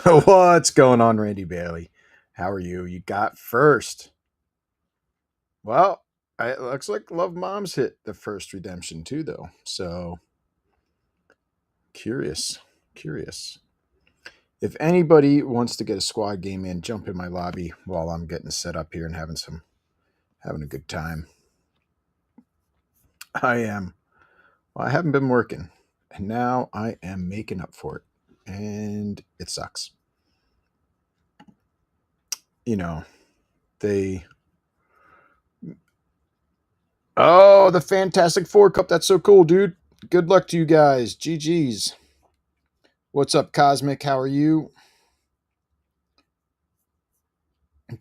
What's going on, Randy Bailey? How are you? You got first. Well, it looks like Love Moms hit the first redemption too, though. So curious, curious. If anybody wants to get a squad game in, jump in my lobby while I'm getting set up here and having a good time. I am. Well, I haven't been working, and now I am making up for it, and it sucks. You know, they. Oh, the Fantastic Four Cup. That's so cool, dude. Good luck to you guys. GG's. What's up, Cosmic? How are you?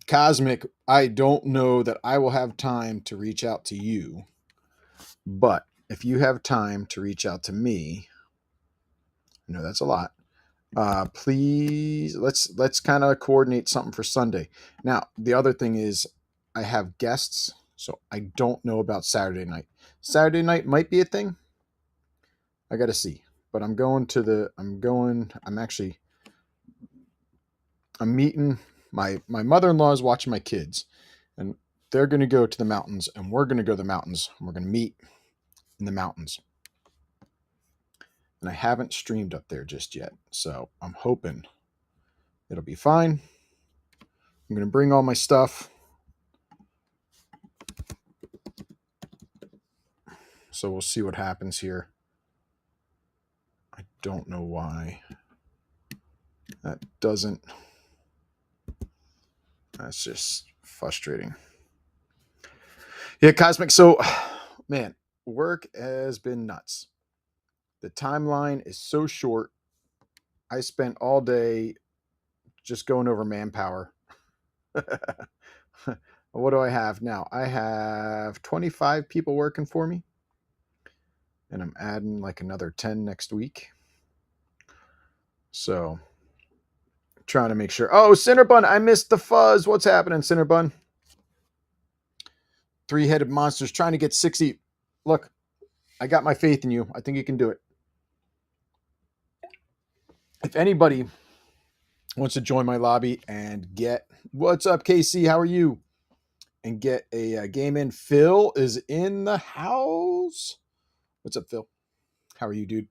Cosmic, I don't know that I will have time to reach out to you, but if you have time to reach out to me, I know that's a lot. Please let's kind of coordinate something for Sunday. Now, the other thing is I have guests, so I don't know about Saturday night. Saturday night might be a thing. I got to see. But I'm meeting my mother-in-law is watching my kids, and they're going to go to the mountains, and we're going to go to the mountains, and we're going to meet in the mountains. And I haven't streamed up there just yet, so I'm hoping it'll be fine. I'm going to bring all my stuff, so we'll see what happens here. I don't know why that doesn't. That's just frustrating. Yeah, Cosmic. So, man, work has been nuts. The timeline is so short. I spent all day just going over manpower. What do I have now? I have 25 people working for me, and I'm adding like another 10 next week. So, trying to make sure. Oh, Cinnabun, I missed the fuzz. What's happening, Cinnabun? Three-headed monsters trying to get 60. Look, I got my faith in you. I think you can do it. If anybody wants to join my lobby and get, what's up, KC? How are you? And get a game in. Phil is in the house. What's up, Phil? How are you, dude?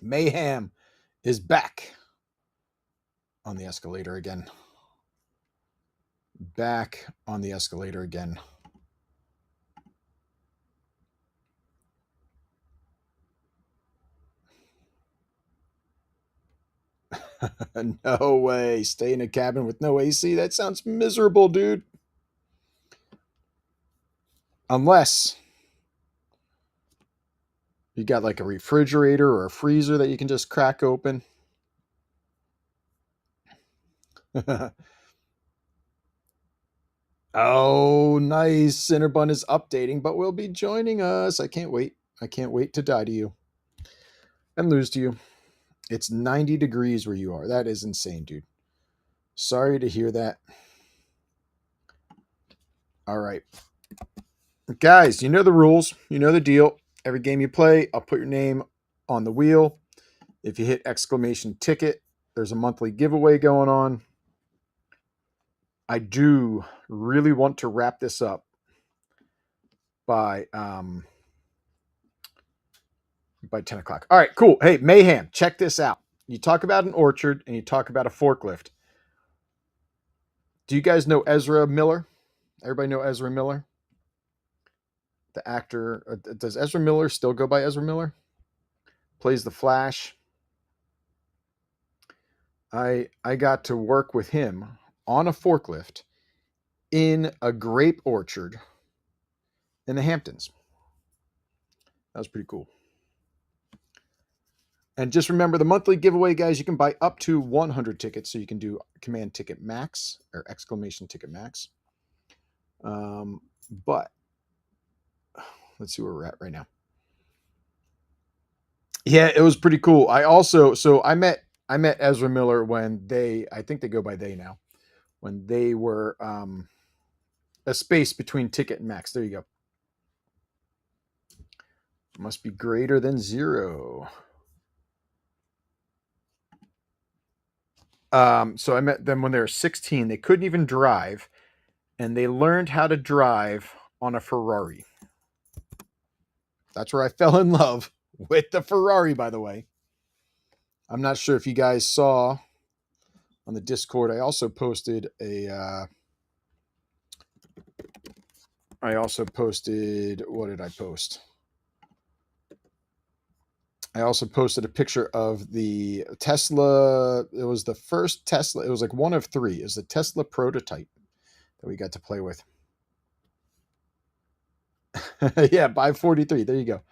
Mayhem is back on the escalator again. Back on the escalator again. No way. Stay in a cabin with no AC? That sounds miserable, dude. Unless you got like a refrigerator or a freezer that you can just crack open. Oh, nice. Cinnabun is updating, but will be joining us. I can't wait. I can't wait to die to you and lose to you. It's 90 degrees where you are. That is insane, dude. Sorry to hear that. All right. Guys, you know the rules. You know the deal. Every game you play, I'll put your name on the wheel. If you hit exclamation ticket, there's a monthly giveaway going on. I do really want to wrap this up by 10 o'clock. All right, cool. Hey, Mayhem, check this out. You talk about an orchard and you talk about a forklift. Do you guys know Ezra Miller? Everybody know Ezra Miller? The actor. Does Ezra Miller still go by Ezra Miller? Plays the Flash. I got to work with him on a forklift in a grape orchard in the Hamptons. That was pretty cool. And just remember the monthly giveaway, guys, you can buy up to 100 tickets. So you can do command ticket max or exclamation ticket max. But let's see where we're at right now. Yeah, it was pretty cool. I met Ezra Miller when I think they go by they now, when they were a space between ticket and max. There you go. Must be greater than 0. So I met them when they were 16. They couldn't even drive, and they learned how to drive on a Ferrari. That's where I fell in love with the Ferrari, by the way. I'm not sure if you guys saw on the Discord. I also posted what did I post? I also posted a picture of the Tesla. It was the first Tesla. It was like one of three. It was the Tesla prototype that we got to play with. Yeah, by 43. There you go.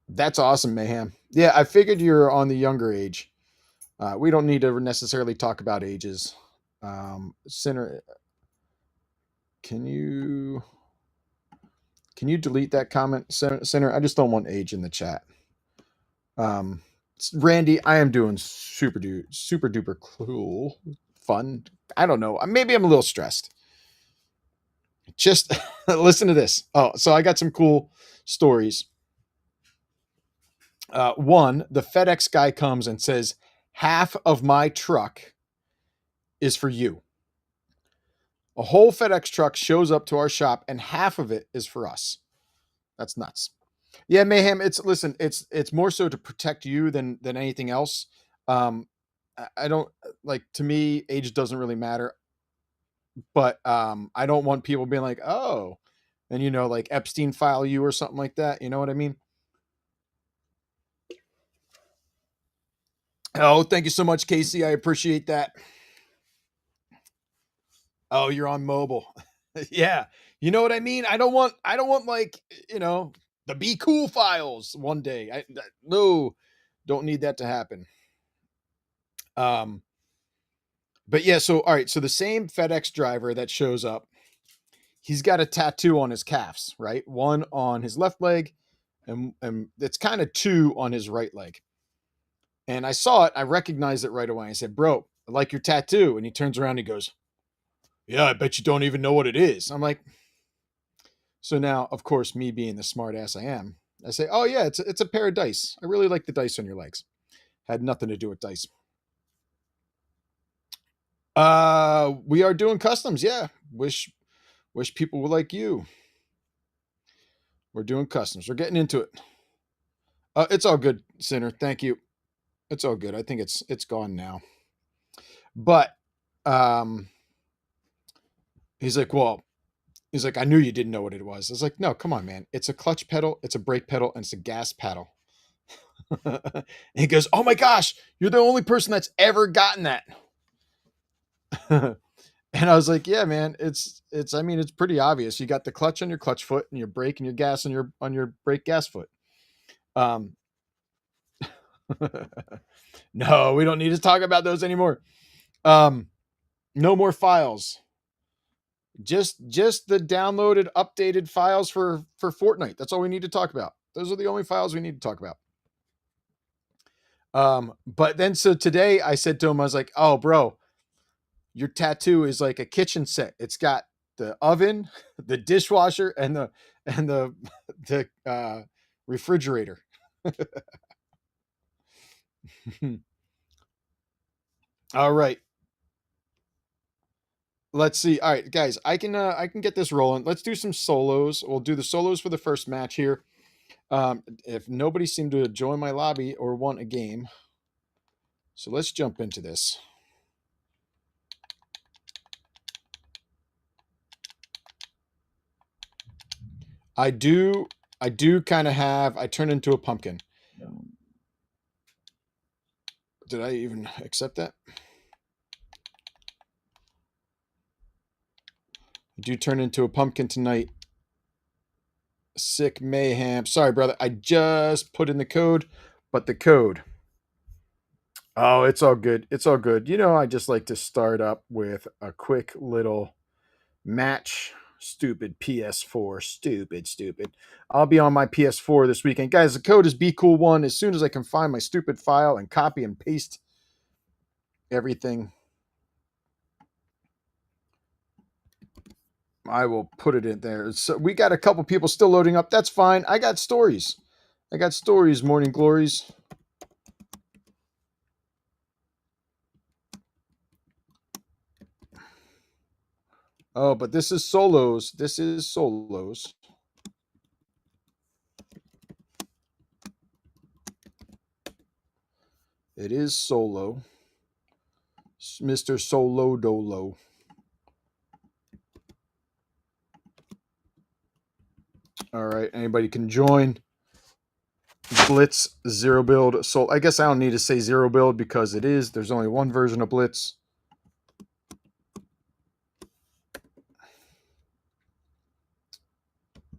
That's awesome, Mayhem. Yeah, I figured you're on the younger age. We don't need to necessarily talk about ages. Sinner, can you delete that comment, Sinner? I just don't want age in the chat. Randy, I am doing super duper cool, fun. I don't know. Maybe I'm a little stressed. Just listen to this. Oh, so I got some cool stories. One, the FedEx guy comes and says, half of my truck is for you. A whole FedEx truck shows up to our shop and half of it is for us. That's nuts. Yeah, Mayhem, it's more so to protect you than anything else. I don't like, to me, age doesn't really matter, but I don't want people being like, oh, and like Epstein file you or something like that. You know what I mean? Oh, thank you so much, Casey. I appreciate that. Oh, you're on mobile. Yeah. You know what I mean? I don't want like, the BCool files one day. No, don't need that to happen. But yeah, so all right, so the same FedEx driver that shows up, he's got a tattoo on his calves, right? One on his left leg, and it's kind of two on his right leg. And I saw it, I recognized it right away. I said, "Bro, I like your tattoo." And he turns around and he goes, "Yeah, I bet you don't even know what it is." I'm like, so now, of course, me being the smart ass I am, I say, "Oh yeah, it's a pair of dice. I really like the dice on your legs." Had nothing to do with dice. We are doing customs. Yeah, wish people were like you. We're doing customs. We're getting into it. It's all good, Sinner. Thank you. It's all good. I think it's gone now. But he's like, I knew you didn't know what it was. I was like, no, come on, man. It's a clutch pedal, it's a brake pedal, and it's a gas pedal. And he goes, oh my gosh, you're the only person that's ever gotten that. And I was like, yeah, man, it's pretty obvious. You got the clutch on your clutch foot and your brake and your gas on your brake gas foot. No, we don't need to talk about those anymore. No more files. Just the downloaded, updated files for Fortnite. That's all we need to talk about. Those are the only files we need to talk about. But then so today I said to him, I was like, oh, bro, your tattoo is like a kitchen set. It's got the oven, the dishwasher, and the refrigerator. All right. Let's see. All right, guys, I can get this rolling. Let's do some solos. We'll do the solos for the first match here. If nobody seemed to join my lobby or want a game, so let's jump into this. I do kind of have. I turn into a pumpkin. Did I even accept that? I do turn into a pumpkin tonight. Sick Mayhem. Sorry, brother. I just put in the code, but the code. Oh, it's all good. It's all good. I just like to start up with a quick little match. Stupid PS4. Stupid. I'll be on my PS4 this weekend. Guys, the code is BCool1. As soon as I can find my stupid file and copy and paste everything, I will put it in there. So we got a couple people still loading up. That's fine. I got stories. Morning glories. Oh, but this is solos. This is solos. It is solo. Mr. Solo Dolo. All right, anybody can join. Blitz zero build. So I guess I don't need to say zero build because it is. There's only one version of Blitz.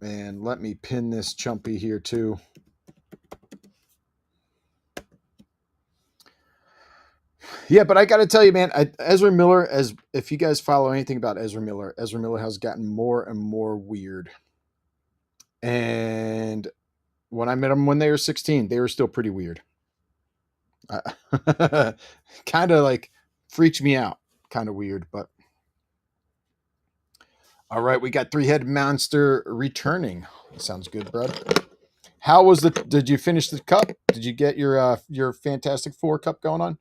And let me pin this chumpy here too. Yeah, but I got to tell you, man, Ezra Miller, as if you guys follow anything about Ezra Miller has gotten more and more weird. And when I met them when they were 16, they were still pretty weird. Kind of like freaks me out. Kind of weird, but all right, we got three-headed monster returning. Sounds good, bud. How was did you finish the cup? Did you get your Fantastic Four cup going on?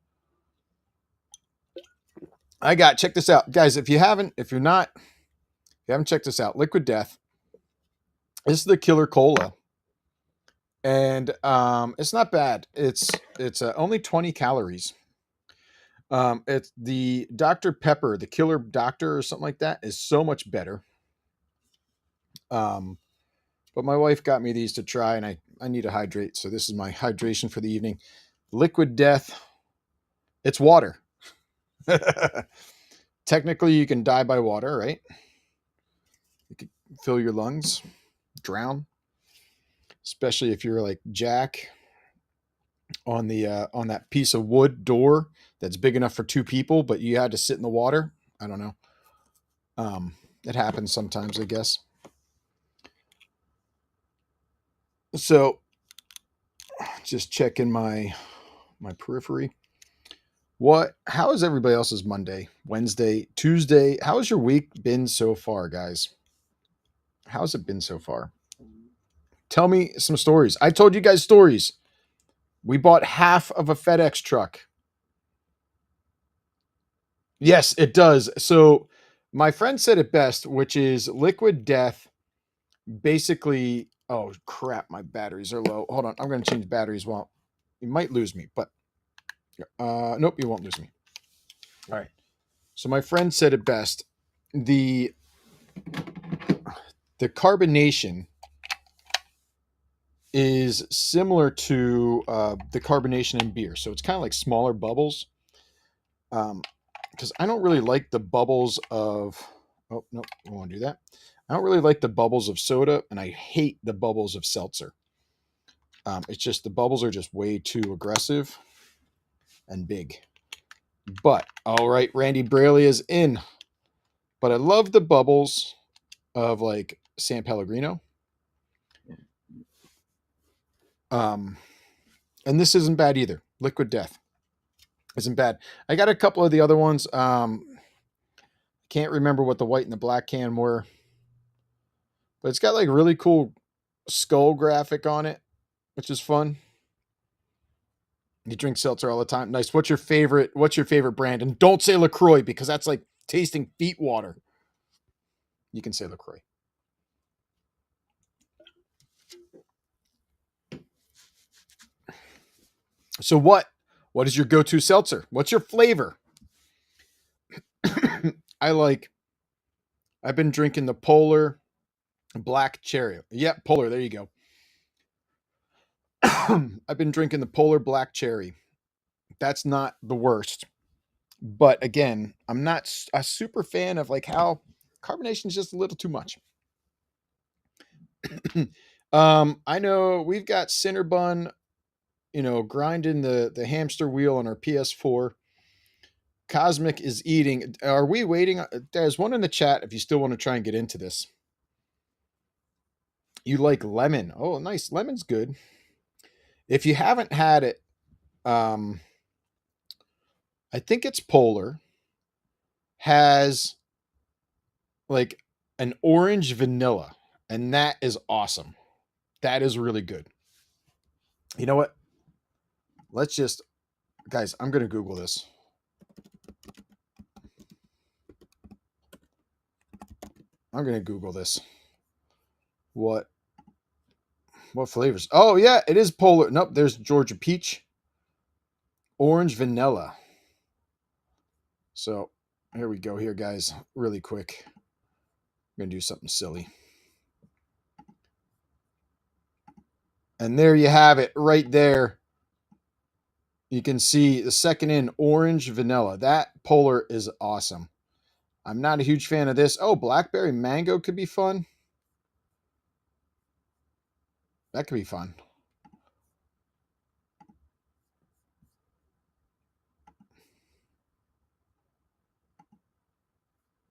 Check this out. Guys, if you haven't checked this out, Liquid Death. This is the Killer Cola. And it's not bad. It's only 20 calories. It's the Dr. Pepper, the Killer Doctor or something like that is so much better. But my wife got me these to try, and I need to hydrate. So this is my hydration for the evening. Liquid Death. It's water. Technically, you can die by water, right? You could fill your lungs, drown. Especially if you're like Jack on on that piece of wood door that's big enough for two people, but you had to sit in the water. I don't know. It happens sometimes, I guess. So just checking my periphery. How is everybody else's Monday, Wednesday, Tuesday? How has your week been so far, guys? How's it been so far? Tell me some stories. I told you guys stories. We bought half of a FedEx truck. Yes, it does. So my friend said it best, which is Liquid Death basically. Oh crap, my batteries are low. Hold on, I'm going to change batteries. Well, you might lose me, but nope, you won't lose me. All right. So my friend said it best. The carbonation is similar to the carbonation in beer. So it's kind of like smaller bubbles. Because I don't really like the bubbles of. Oh, no, I won't do that. I don't really like the bubbles of soda, and I hate the bubbles of seltzer. It's just the bubbles are just way too aggressive and big. But, all right, Randy Braley is in. But I love the bubbles of like San Pellegrino. And this isn't bad either. Liquid Death isn't bad. I got a couple of the other ones. Can't remember what the white and the black can were. But it's got like really cool skull graphic on it, which is fun. You drink seltzer all the time. Nice. What's your favorite brand? And don't say LaCroix because that's like tasting feet water. You can say LaCroix. So what is your go-to seltzer? What's your flavor? I've been drinking the Polar Black Cherry. Yeah, Polar, there you go. I've been drinking the Polar Black Cherry. That's not the worst. But again, I'm not a super fan of like how carbonation is just a little too much. I know we've got Cinnabon, grinding the hamster wheel on our PS4. Cosmic is eating. Are we waiting? There's one in the chat if you still want to try and get into this. You like lemon. Oh, nice. Lemon's good. If you haven't had it, I think it's Polar. Has like an orange vanilla, and that is awesome. That is really good. You know what? Let's just, guys, I'm going to Google this. I'm going to Google this. What flavors? Oh, yeah, it is polar. Nope, there's Georgia peach, orange vanilla. So here we go here, guys, really quick. I'm going to do something silly. And there you have it right there. You can see the second in orange vanilla. That polar is awesome. I'm not a huge fan of this. Oh, blackberry mango could be fun. That could be fun.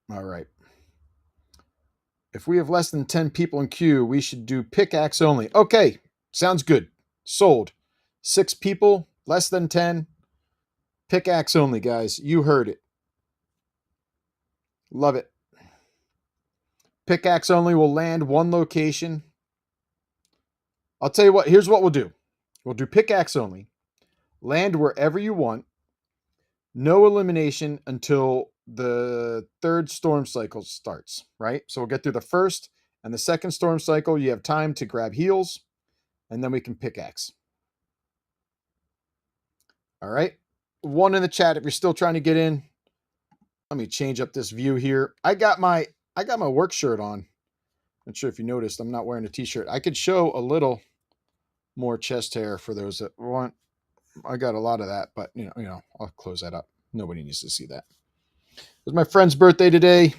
All right. If we have less than 10 people in queue, we should do pickaxe only. Okay, sounds good. Sold. 6 people, less than 10. Pickaxe only, guys. You heard it. Love it. Pickaxe only will land one location. I'll tell you what, here's what we'll do. We'll do pickaxe only. Land wherever you want. No elimination until the third storm cycle starts, right? So we'll get through the first and the second storm cycle. You have time to grab heals, and then we can pickaxe. All right. One in the chat if you're still trying to get in. Let me change up this view here. I got my work shirt on. Not sure if you noticed, I'm not wearing a t-shirt. I could show a little more chest hair for those that want. I got a lot of that, but you know, I'll close that up. Nobody needs to see that. It was my friend's birthday today.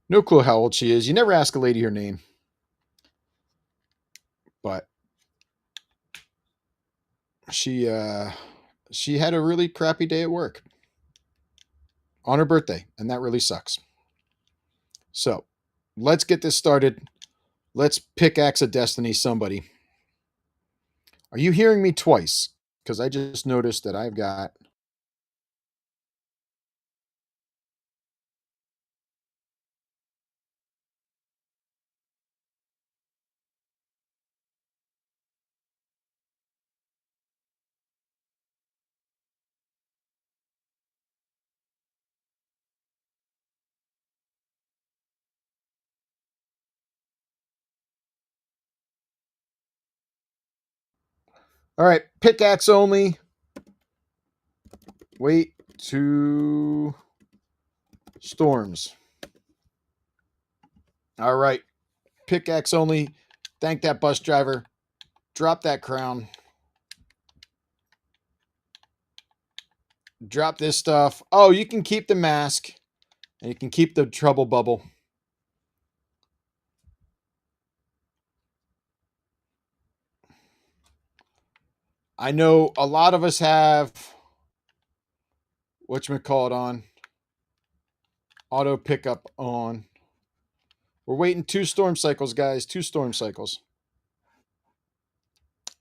No clue how old she is. You never ask a lady her name. But she had a really crappy day at work on her birthday, and that really sucks. So, let's get this started. Let's pickaxe a destiny somebody. Are you hearing me twice? Because I just noticed that I've got... All right, pickaxe only. Wait to storms. All right, pickaxe only. Thank that bus driver. Drop that crown. Drop this stuff. Oh, you can keep the mask. And you can keep the trouble bubble. I know a lot of us have whatchamacallit on. Auto pickup on. We're waiting 2 storm cycles, guys. 2 storm cycles.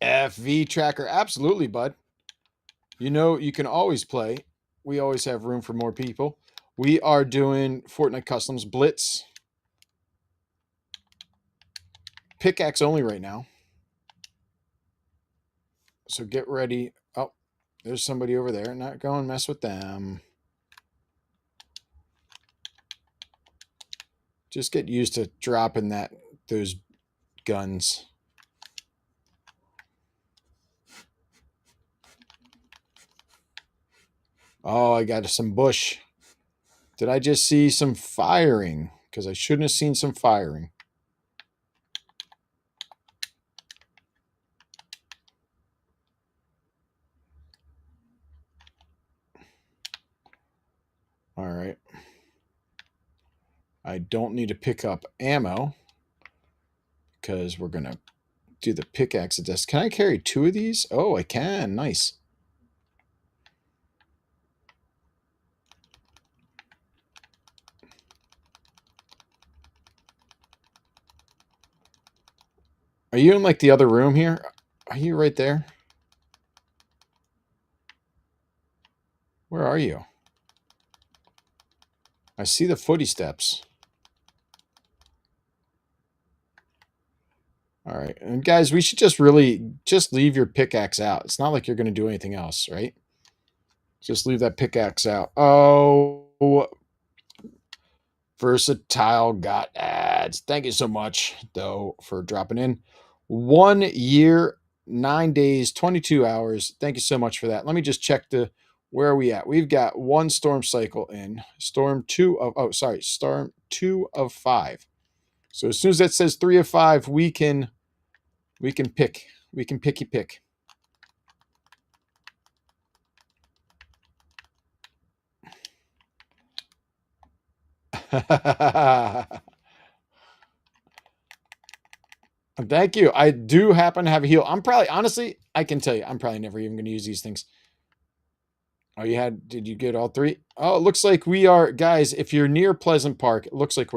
FV tracker. Absolutely, bud. You know, you can always play. We always have room for more people. We are doing Fortnite Customs BLITZ. Pickaxe only right now. So get ready. Oh, there's somebody over there. Not go and mess with them. Just get used to dropping those guns. Oh, I got some bush. Did I just see some firing? Because I shouldn't have seen some firing. All right. I don't need to pick up ammo because we're going to do the pickaxe at this. Can I carry 2 of these? Oh, I can. Nice. Are you in like the other room here? Are you right there? Where are you? I see the footy steps. All right. And guys, we should just leave your pickaxe out. It's not like you're going to do anything else, right? Just leave that pickaxe out. Oh, Versatile got ads. Thank you so much, though, for dropping in. 1 year, 9 days, 22 hours. Thank you so much for that. Let me just check where are we at? We've got one storm cycle in. Storm 2 of 5. So as soon as that says 3 of 5, we can pick. We can pick. Thank you. I do happen to have a heal. I'm probably, honestly, I can tell you, I'm probably never even going to use these things. Oh, did you get all 3? Oh, it looks like we are, guys, if you're near Pleasant Park, it looks like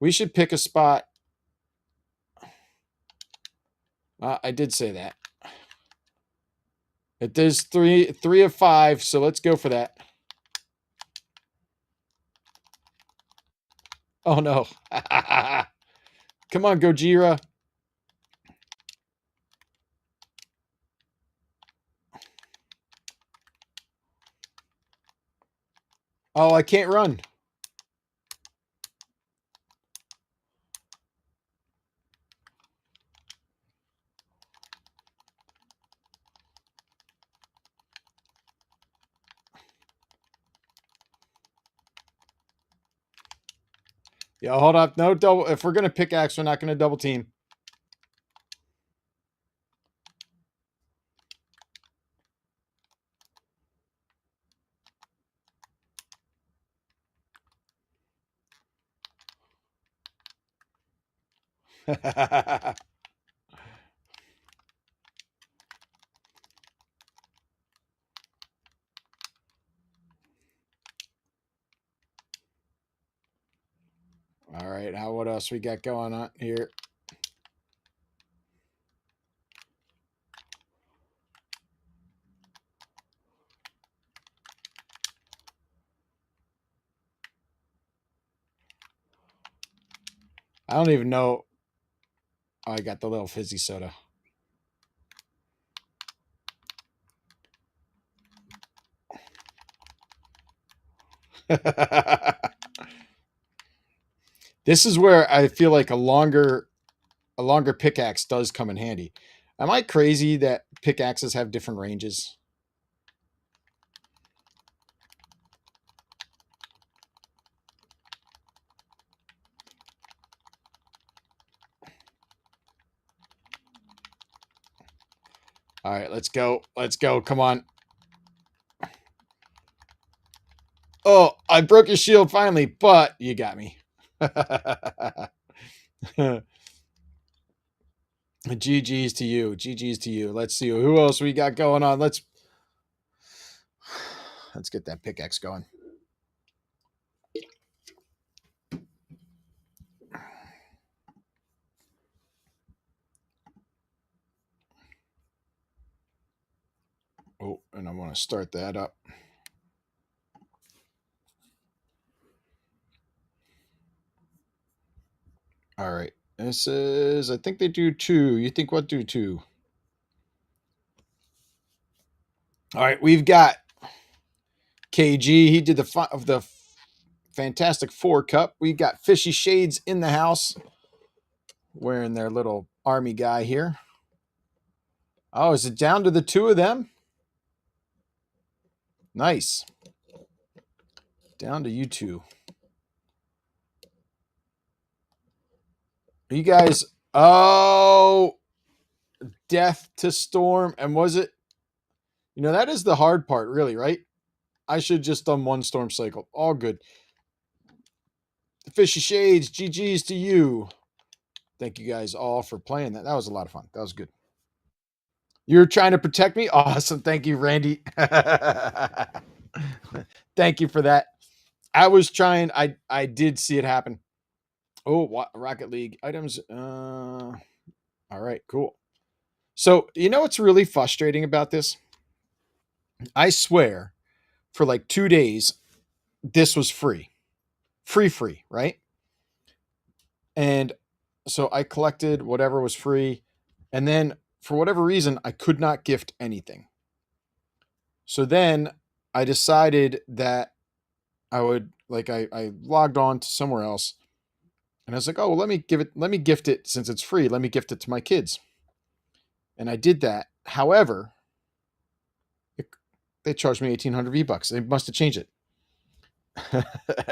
we should pick a spot. I did say that. It is 3 of 5, so let's go for that. Oh, no. Come on, Gojira. Oh, I can't run. Yeah, hold up. No double. If we're going to pickaxe, we're not going to double team. All right. What else we got going on here? I don't even know. Oh, I got the little fizzy soda. This is where I feel like a longer pickaxe does come in handy. Am I crazy that pickaxes have different ranges? All right, let's go. Let's go. Come on. Oh, I broke your shield finally, but you got me. GG's to you. GG's to you. Let's see who else we got going on. Let's get that pickaxe going. Oh, and I want to start that up. All right. This is, I think they do 2. You think what do 2? All right. We've got KG. He did the Fantastic 4 Cup. We got Fishy Shades in the house wearing their little army guy here. Oh, is it down to the 2 of them? Nice. Down to you 2. You guys, oh, death to storm. And was it, that is the hard part, really, right? I should just done 1 storm cycle. All good. Fishy Shades, GG's to you. Thank you guys all for playing that. That was a lot of fun. That was good. You're trying to protect me? Awesome. Thank you, Randy. Thank you for that. I was trying. I did see it happen. Oh, Rocket League items. All right, cool. So, what's really frustrating about this? I swear, for like 2 days, this was free. Free, right? And so I collected whatever was free. And then for whatever reason, I could not gift anything. So then I decided that I would like I logged on to somewhere else, and I was like, oh, well, let me gift it since it's free. Let me gift it to my kids, and I did that. However, it, they charged me 1,800 V-bucks. They must have changed it.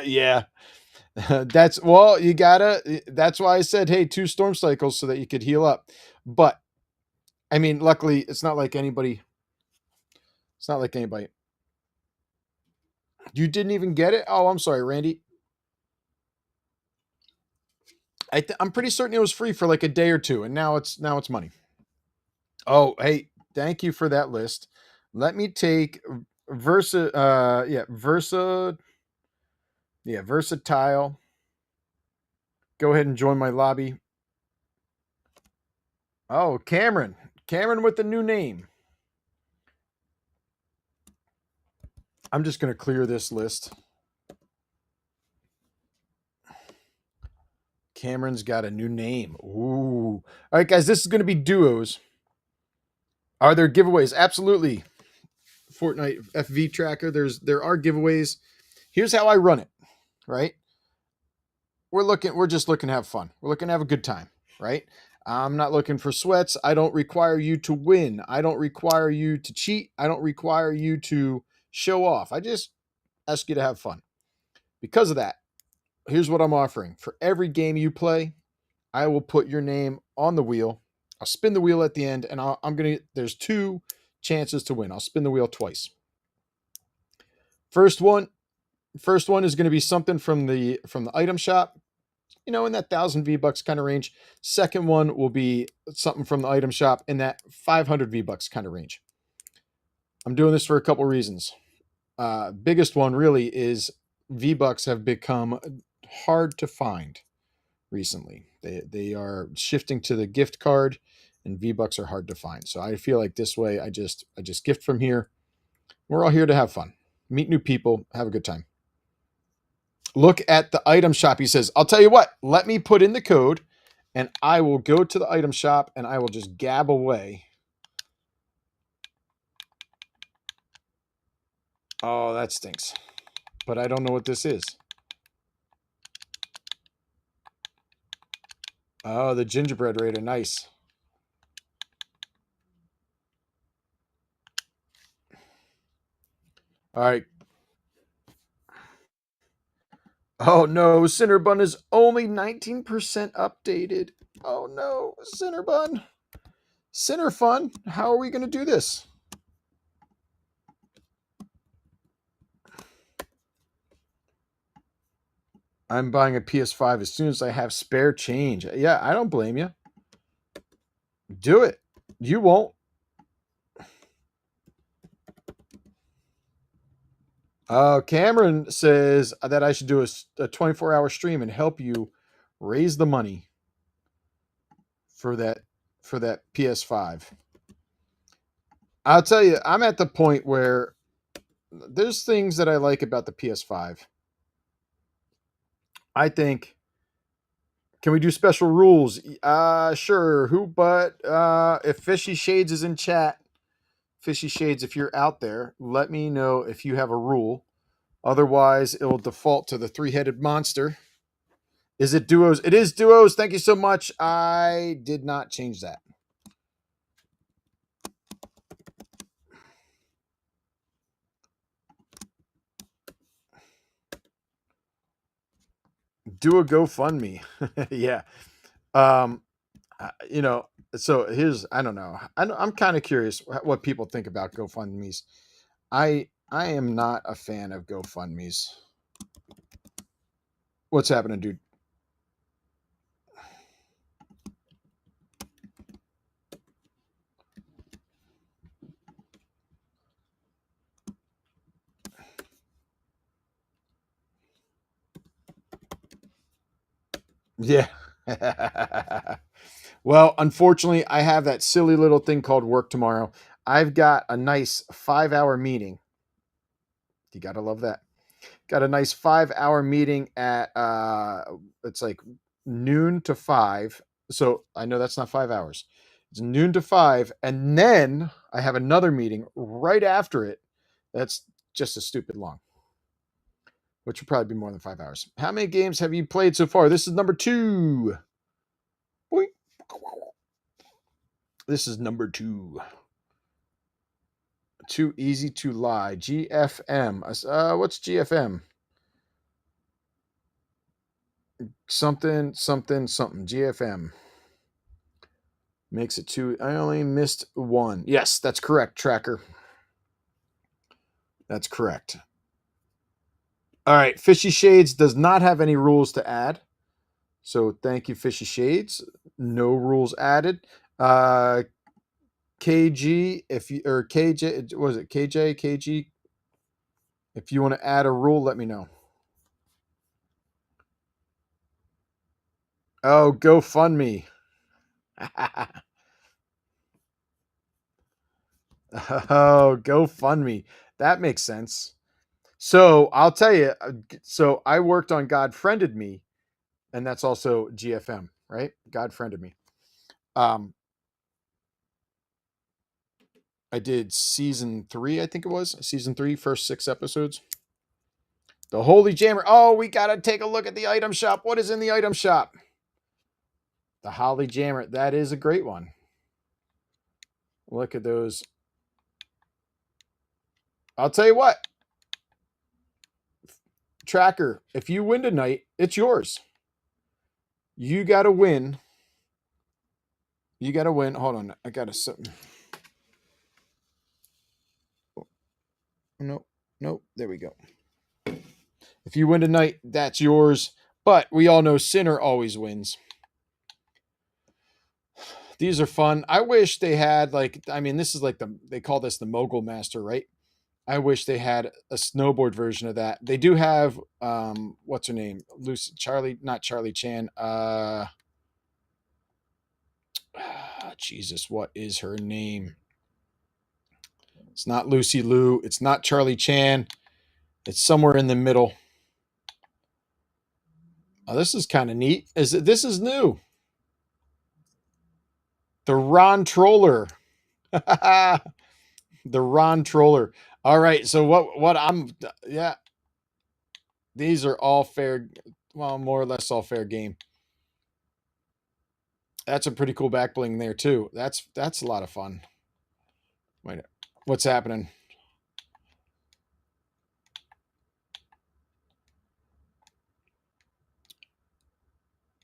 Yeah, that's well, you gotta. That's why I said, hey, 2 storm cycles so that you could heal up. But I mean, luckily, it's not like anybody. It's not like anybody. You didn't even get it. Oh, I'm sorry, Randy. I'm pretty certain it was free for like a day or two, and now it's money. Oh, hey, thank you for that list. Let me take Versa. Versatile. Go ahead and join my lobby. Oh, Cameron with the new name. I'm just going to clear this list. Cameron's got a new name. Ooh. All right, guys, this is going to be duos. Are there giveaways? Absolutely. Fortnite FV tracker. There are giveaways. Here's how I run it, right? We're just looking to have fun. We're looking to have a good time, right? I'm not looking for sweats. I don't require you to win. I don't require you to cheat. I don't require you to show off. I just ask you to have fun. Because of that, here's what I'm offering. For every game you play, I will put your name on the wheel. I'll spin the wheel at the end, and there's 2 chances to win. I'll spin the wheel twice. First one is going to be something from the item shop, in that 1,000 V-bucks kind of range. Second one will be something from the item shop in that 500 V-bucks kind of range. I'm doing this for a couple reasons. Biggest one really is V-bucks have become hard to find recently. They are shifting to the gift card, and V-bucks are hard to find. So I feel like this way I just gift from here. We're all here to have fun, meet new people, have a good time. Look at the item shop. He says, I'll tell you what, let me put in the code and I will go to the item shop and I will just gab away. Oh, that stinks. But I don't know what this is. Oh, the gingerbread raider. Nice. All right. Oh, no. Cinnabon is only 19% updated. Oh, no. Cinnabon. Cinner Fun. How are we going to do this? I'm buying a PS5 as soon as I have spare change. Yeah, I don't blame you. Do it. You won't. Cameron says that I should do a 24-hour stream and help you raise the money for that PS5. I'll tell you, I'm at the point where there's things that I like about the PS5. I think, can we do special rules? Sure. If Fishy Shades is in chat, Fishy Shades, if you're out there, let me know if you have a rule. Otherwise, it will default to the 3-headed monster. Is it duos? It is duos. Thank you so much. I did not change that. Do a GoFundMe. Yeah. So I don't know. I'm kind of curious what people think about GoFundMes. I am not a fan of GoFundMes. What's happening, dude? Yeah. Well, unfortunately, I have that silly little thing called work tomorrow. I've got a nice 5-hour meeting. You got to love that. Got a nice 5-hour meeting at it's like noon to 5. So I know that's not 5 hours. It's noon to 5, and then I have another meeting right after it. That's just a stupid long. which would probably be more than 5 hours. How many games have you played so far? This is number 2. Boing. This is number 2. Too easy to lie. GFM. What's GFM? Something. GFM. Makes it 2. I only missed 1. Yes, that's correct, Tracker. That's correct. All right. Fishy Shades does not have any rules to add. So thank you, Fishy Shades. No rules added. KG, if you or KJ, was it KJ, KG? If you want to add a rule, let me know. Oh, GoFundMe. Oh, GoFundMe. That makes sense. So I'll tell you. So I worked on God Friended Me, and that's also GFM, right? God Friended Me. I did season 3, I think it was season 3, first 6 episodes. The Holy Jammer. Oh, we gotta take a look at the item shop. What is in the item shop? The Holly Jammer. That is a great one. Look at those. I'll tell you what. Tracker, if you win tonight, it's yours. You got to win. You got to win. Hold on. I got to. Nope. There we go. If you win tonight, that's yours. But we all know Sinner always wins. These are fun. I wish they had this is like they call this the Mogul Master, right? I wish they had a snowboard version of that. They do have what's her name? Lucy Charlie, not Charlie Chan. Jesus, what is her name? It's not Lucy Liu. It's not Charlie Chan. It's somewhere in the middle. Oh, this is kind of neat. This is new? The Ron Troller. The Ron Troller. All right. So yeah. These are all fair. Well, more or less all fair game. That's a pretty cool back bling there too. That's a lot of fun. Wait, what's happening?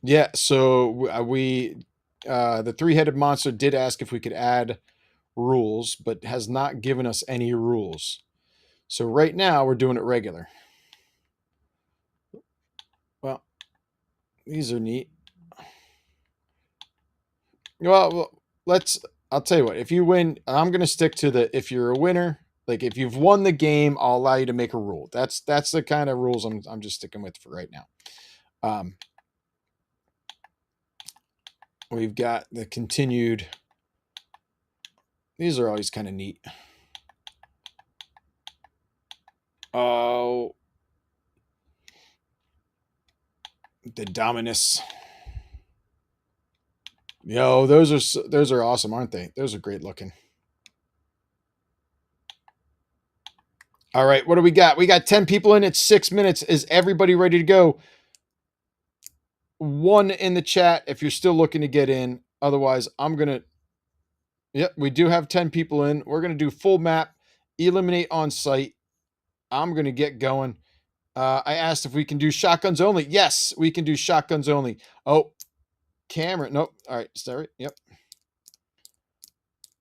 Yeah, so we the three-headed monster did ask if we could add rules, but has not given us any rules. So right now we're doing it regular. Well, these are neat. Well, I'll tell you what, if you win, I'm going to stick to if you're a winner, like if you've won the game, I'll allow you to make a rule. That's the kind of rules I'm just sticking with for right now. We've got the continued. These are always kind of neat. Oh, the Dominus. Yo, those are awesome, aren't they? Those are great looking. All right, what do we got? We got 10 people in. It's 6 minutes. Is everybody ready to go? 1 in the chat if you're still looking to get in. Otherwise, I'm going to... Yep, we do have 10 people in. We're going to do full map, eliminate on site. I'm going to get going. I asked if we can do shotguns only. Yes, we can do shotguns only. Oh, camera. Nope. All right, sorry. Yep.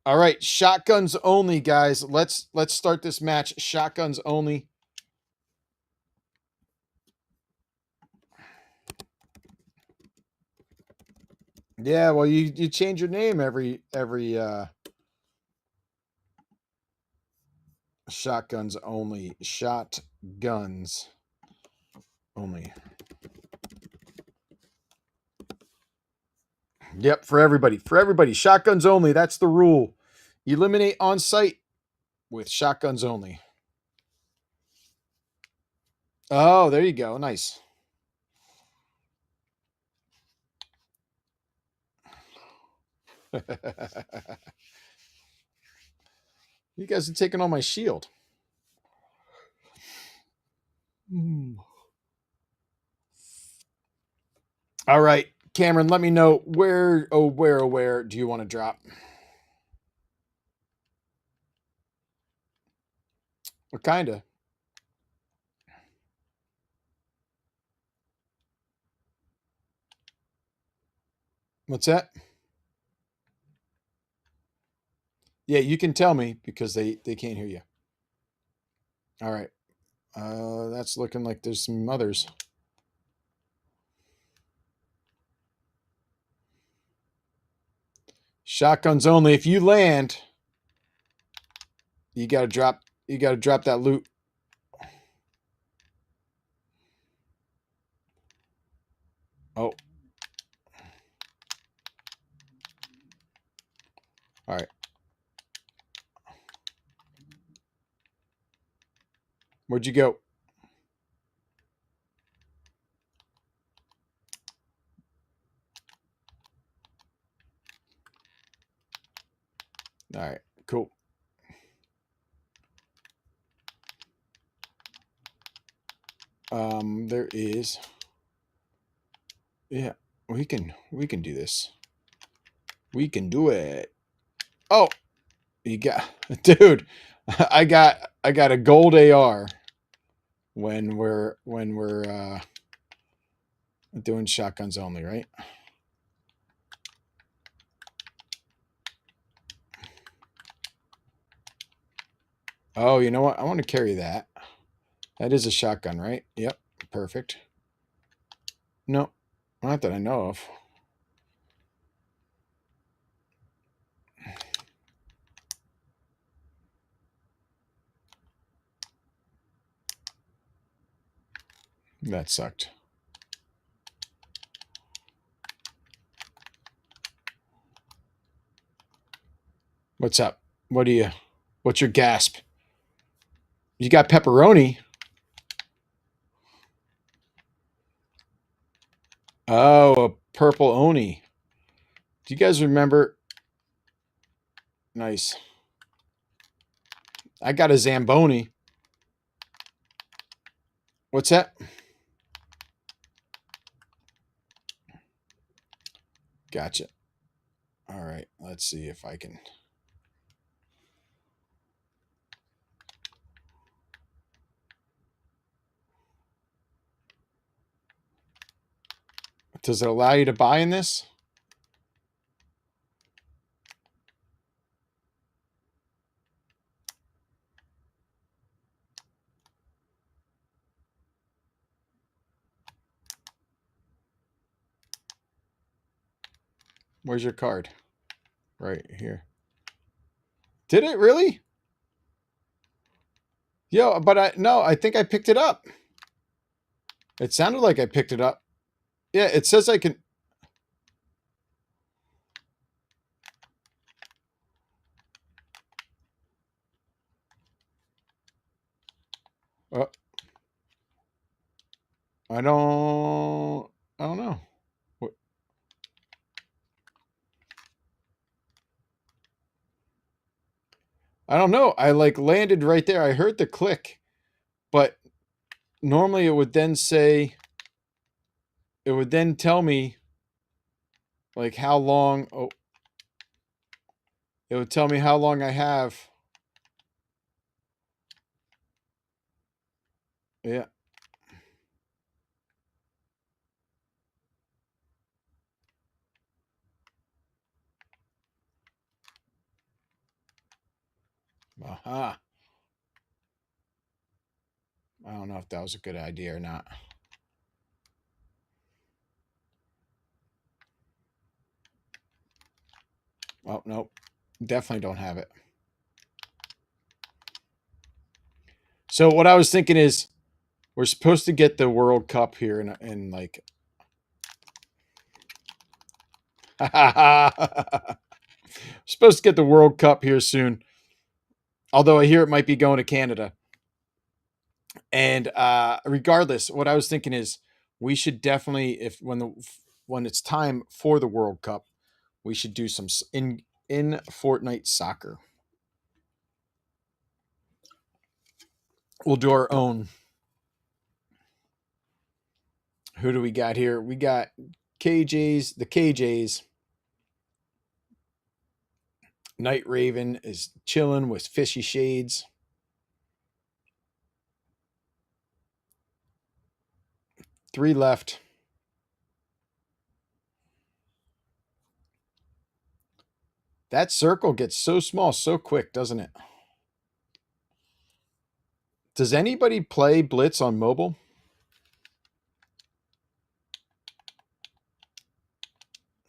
All right, shotguns only, guys. Let's start this match. Shotguns only. Yeah, well, you change your name every shotguns only. Shotguns only. Yep, for everybody. For everybody. Shotguns only. That's the rule. Eliminate on site with shotguns only. Oh, there you go. Nice. You guys are taking on my shield. All right, Cameron, let me know where do you want to drop? What kind of? What's that? Yeah, you can tell me because they can't hear you. All right. That's looking like there's some others. Shotguns only. If you land, you gotta drop. You gotta drop that loot. Oh, all right. Where'd you go? All right, cool. There is. Yeah, we can do this. We can do it. Oh, you got, dude. I got a gold AR when we're doing shotguns only, right? Oh, you know what? I want to carry that. That is a shotgun, right? Yep, perfect. No, not that I know of. That sucked. What's up? What's your gasp? You got pepperoni? Oh, a purple oni. Do you guys remember? Nice. I got a Zamboni. What's that? Gotcha. All right, let's see if I can. Does it allow you to buy in this? Where's your card? Right here. Did it really? Yo, but I think I picked it up. It sounded like I picked it up. Yeah, it says I can. Uh, I don't. I don't know. I don't know. I like landed right there. I heard the click, but normally it would then say. It would then tell me like how long. Oh, it would tell me how long I have. Yeah. Aha. I don't know if that was a good idea or not. Oh, nope. Definitely don't have it. So what I was thinking is we're supposed to get the World Cup here in like supposed to get the World Cup here soon. Although I hear it might be going to Canada. And regardless, what I was thinking is we should definitely if when it's time for the World Cup, we should do some in Fortnite soccer. We'll do our own. Who do we got here? We got KJs, the KJs. Night Raven is chilling with fishy shades. Three left. That circle gets so small so quick, doesn't it? Does anybody play Blitz on mobile?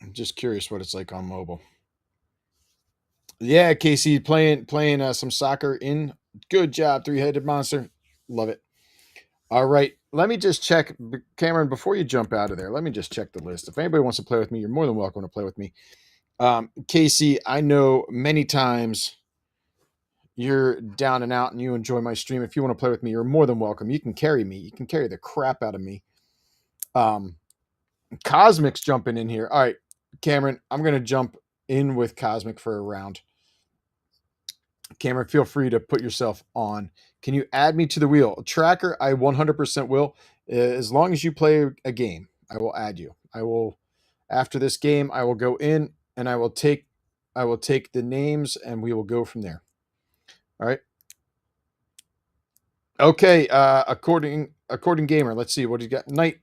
I'm just curious what it's like on mobile. Yeah, Casey playing some soccer in. Good job, three-headed monster. Love it. All right, let me just check, Cameron, before you jump out of there. Let me just check the list. If anybody wants to play with me, you're more than welcome to play with me. Casey, I know many times you're down and out and you enjoy my stream. If you want to play with me, you're more than welcome. You can carry me. You can carry the crap out of me. Cosmic's jumping in here. All right, Cameron, I'm going to jump in with Cosmic for a round. Cameron, feel free to put yourself on. Can you add me to the wheel? Tracker, I 100% will. As long as you play a game, I will add you. I will, after this game, I will go in and I will take the names and we will go from there. All right. Okay. According gamer, let's see what you got. Night.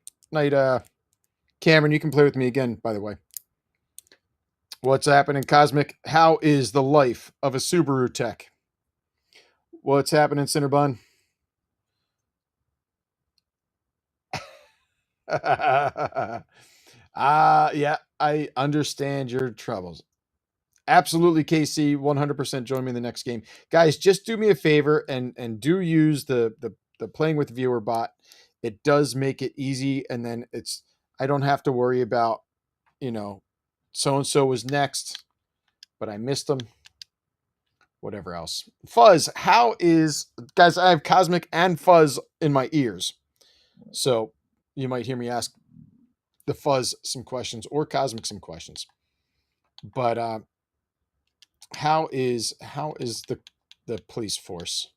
Cameron, you can play with me again, by the way. What's happening, Cosmic? How is the life of a Subaru tech? What's happening, Cinnabon? Yeah, I understand your troubles. Absolutely, KC, 100% join me in the next game. Guys, just do me a favor and do use the playing with viewer bot. It does make it easy, and then I don't have to worry about, so-and-so was next, but I missed them. Whatever else. Fuzz, guys, I have Cosmic and Fuzz in my ears. So you might hear me ask the Fuzz some questions or Cosmic some questions. But how is the police force?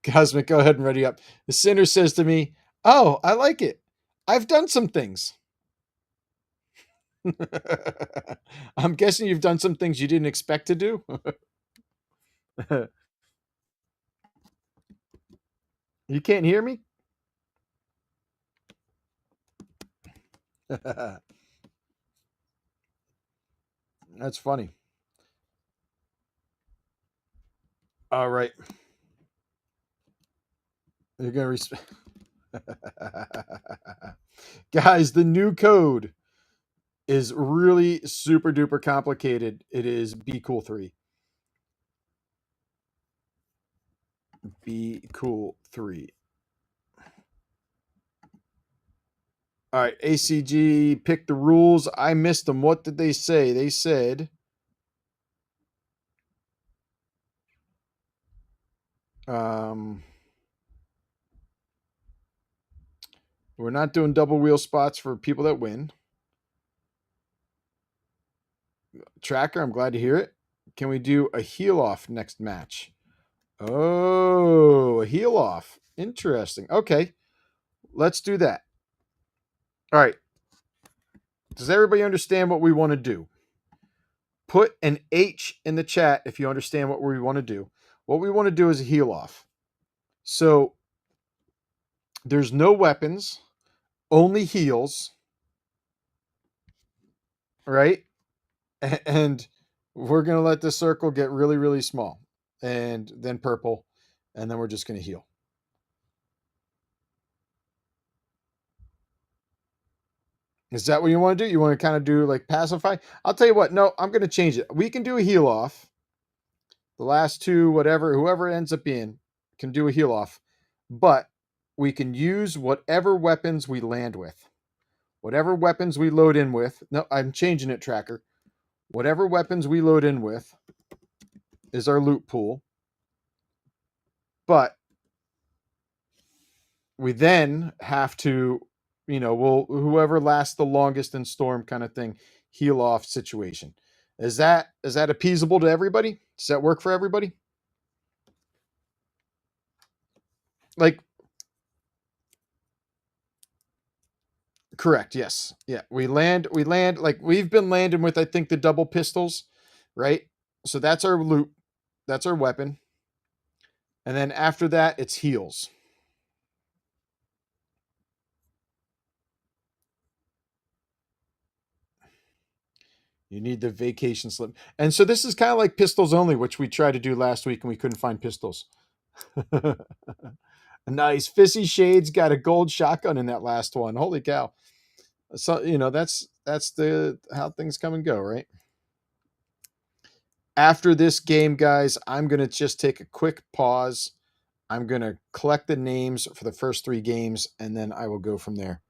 Cosmic, go ahead and ready up. The Sinner says to me, "Oh, I like it. I've done some things." I'm guessing you've done some things you didn't expect to do. You can't hear me? That's funny. All right. You're going to respect. Guys, the new code is really super duper complicated. It is BCool3. BCool3. All right, ACG pick the rules. I missed them. What did they say? They said we're not doing double wheel spots for people that win. Tracker, I'm glad to hear it. Can we do a heel off next match? Oh, a heel off. Interesting. Okay, let's do that. All right. Does everybody understand what we want to do? Put an H in the chat if you understand what we want to do. What we want to do is a heel off. So there's no weapons, only heels, right? And we're going to let the circle get really, really small and then purple, and then we're just going to heal. Is that what you want to do? You want to kind of do like pacify? I'll tell you what. No, I'm going to change it. We can do a heel off. The last two, whoever it ends up being, can do a heel off. But we can use whatever weapons we land with. Whatever weapons we load in with. No, I'm changing it, Tracker. Whatever weapons we load in with is our loot pool. But we then have to, we'll whoever lasts the longest in storm kind of thing, heal off situation. Is that appeasable to everybody? Does that work for everybody? Like, correct, yes. Yeah, we land like we've been landing with, I think, the double pistols, right? So that's our loot, that's our weapon. And then after that, it's heals. You need the vacation slip. And so this is kind of like pistols only, which we tried to do last week and we couldn't find pistols. Nice. Fissy Shades got a gold shotgun in that last one. Holy cow. So, that's the how things come and go, right? After this game, guys, I'm going to just take a quick pause. I'm going to collect the names for the first 3 games and then I will go from there.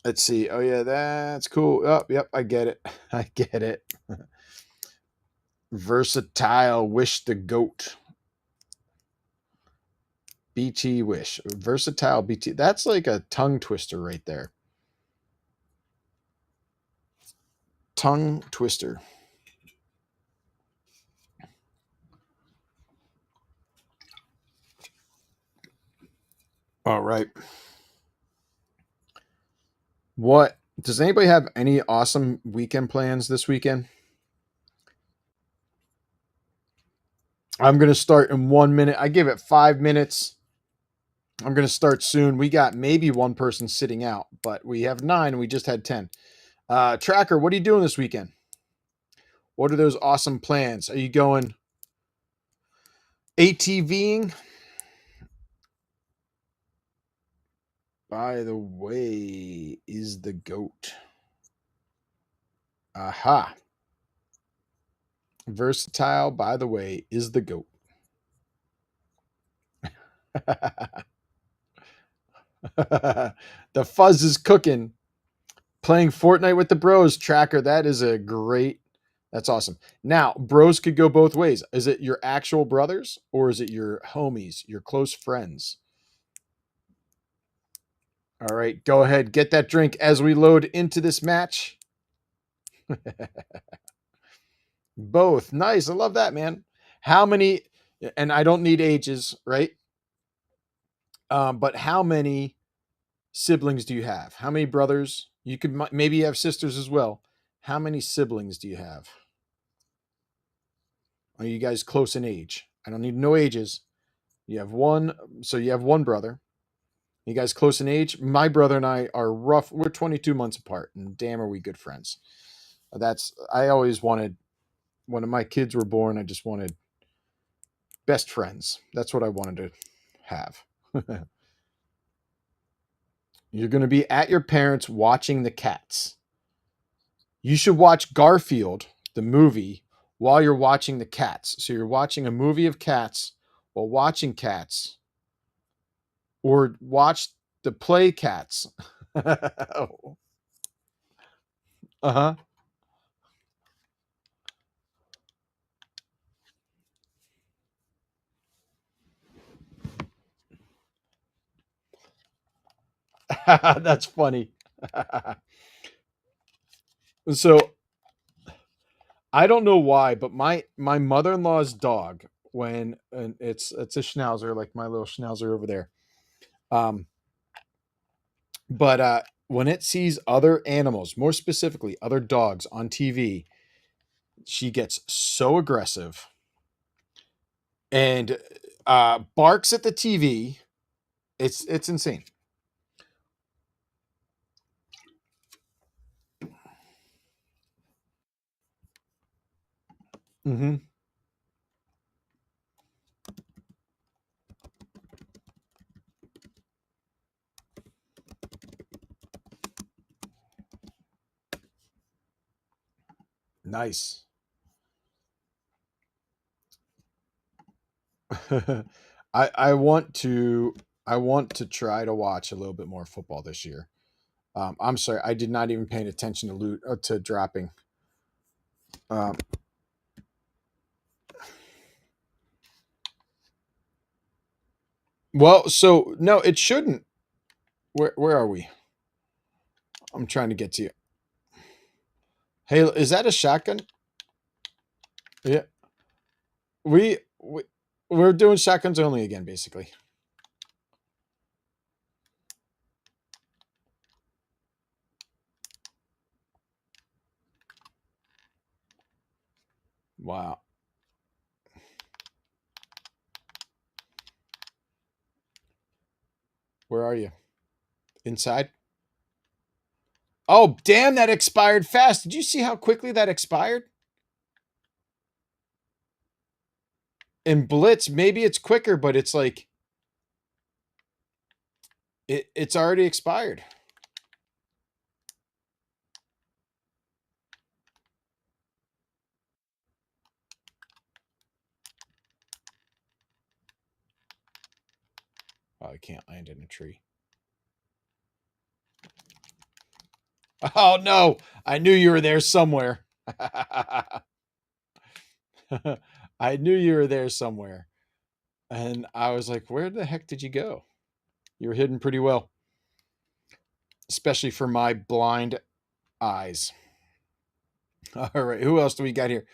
Let's see. Oh yeah, that's cool. Oh, yep, I get it. I get it. Versatile Wish the Goat. BT Wish. Versatile BT. That's like a tongue twister right there. Tongue twister. All right. What does anybody have any awesome weekend plans this weekend? I'm going to start in 1 minute. I give it 5 minutes. I'm going to start soon. We got maybe one person sitting out, but we have 9 and we just had 10. Tracker, what are you doing this weekend? What are those awesome plans? Are you going ATVing? By the way, is the goat. Aha. Versatile, by the way, is the goat. The fuzz is cooking. Playing Fortnite with the bros, Tracker. That's awesome. Now, bros could go both ways. Is it your actual brothers or is it your homies, your close friends? All right, go ahead. Get that drink as we load into this match. Both. Nice. I love that, man. How many, and I don't need ages, right? But how many siblings do you have? How many brothers? You could maybe have sisters as well. How many siblings do you have? Are you guys close in age? I don't need no ages. You have one, so you have one brother. You guys close in age? My brother and I are rough. We're 22 months apart, and damn, are we good friends. I always wanted, when my kids were born, I just wanted best friends. That's what I wanted to have. You're going to be at your parents' watching the cats. You should watch Garfield, the movie, while you're watching the cats. So you're watching a movie of cats while watching cats, or watch the play Cats. Uh-huh. That's funny. So I don't know why, but my mother-in-law's dog, when and it's a schnauzer, like my little schnauzer over there. Um, but when it sees other animals, more specifically other dogs on TV, she gets so aggressive and barks at the TV. It's insane. Mm-hmm. Nice. I want to try to watch a little bit more football this year. I'm sorry, I did not even pay attention to to dropping. Um, Well, so no, it shouldn't. Where are we? I'm trying to get to you. Hey, is that a shotgun? Yeah. We we're doing shotguns only again, basically. Wow. Where are you? Inside? Oh, damn, that expired fast. Did you see how quickly that expired? In Blitz, maybe it's quicker, but it's like it's already expired. Oh, I can't land in a tree. Oh no, I knew you were there somewhere. I knew you were there somewhere. And I was like, where the heck did you go? You were hidden pretty well, especially for my blind eyes. All right, who else do we got here?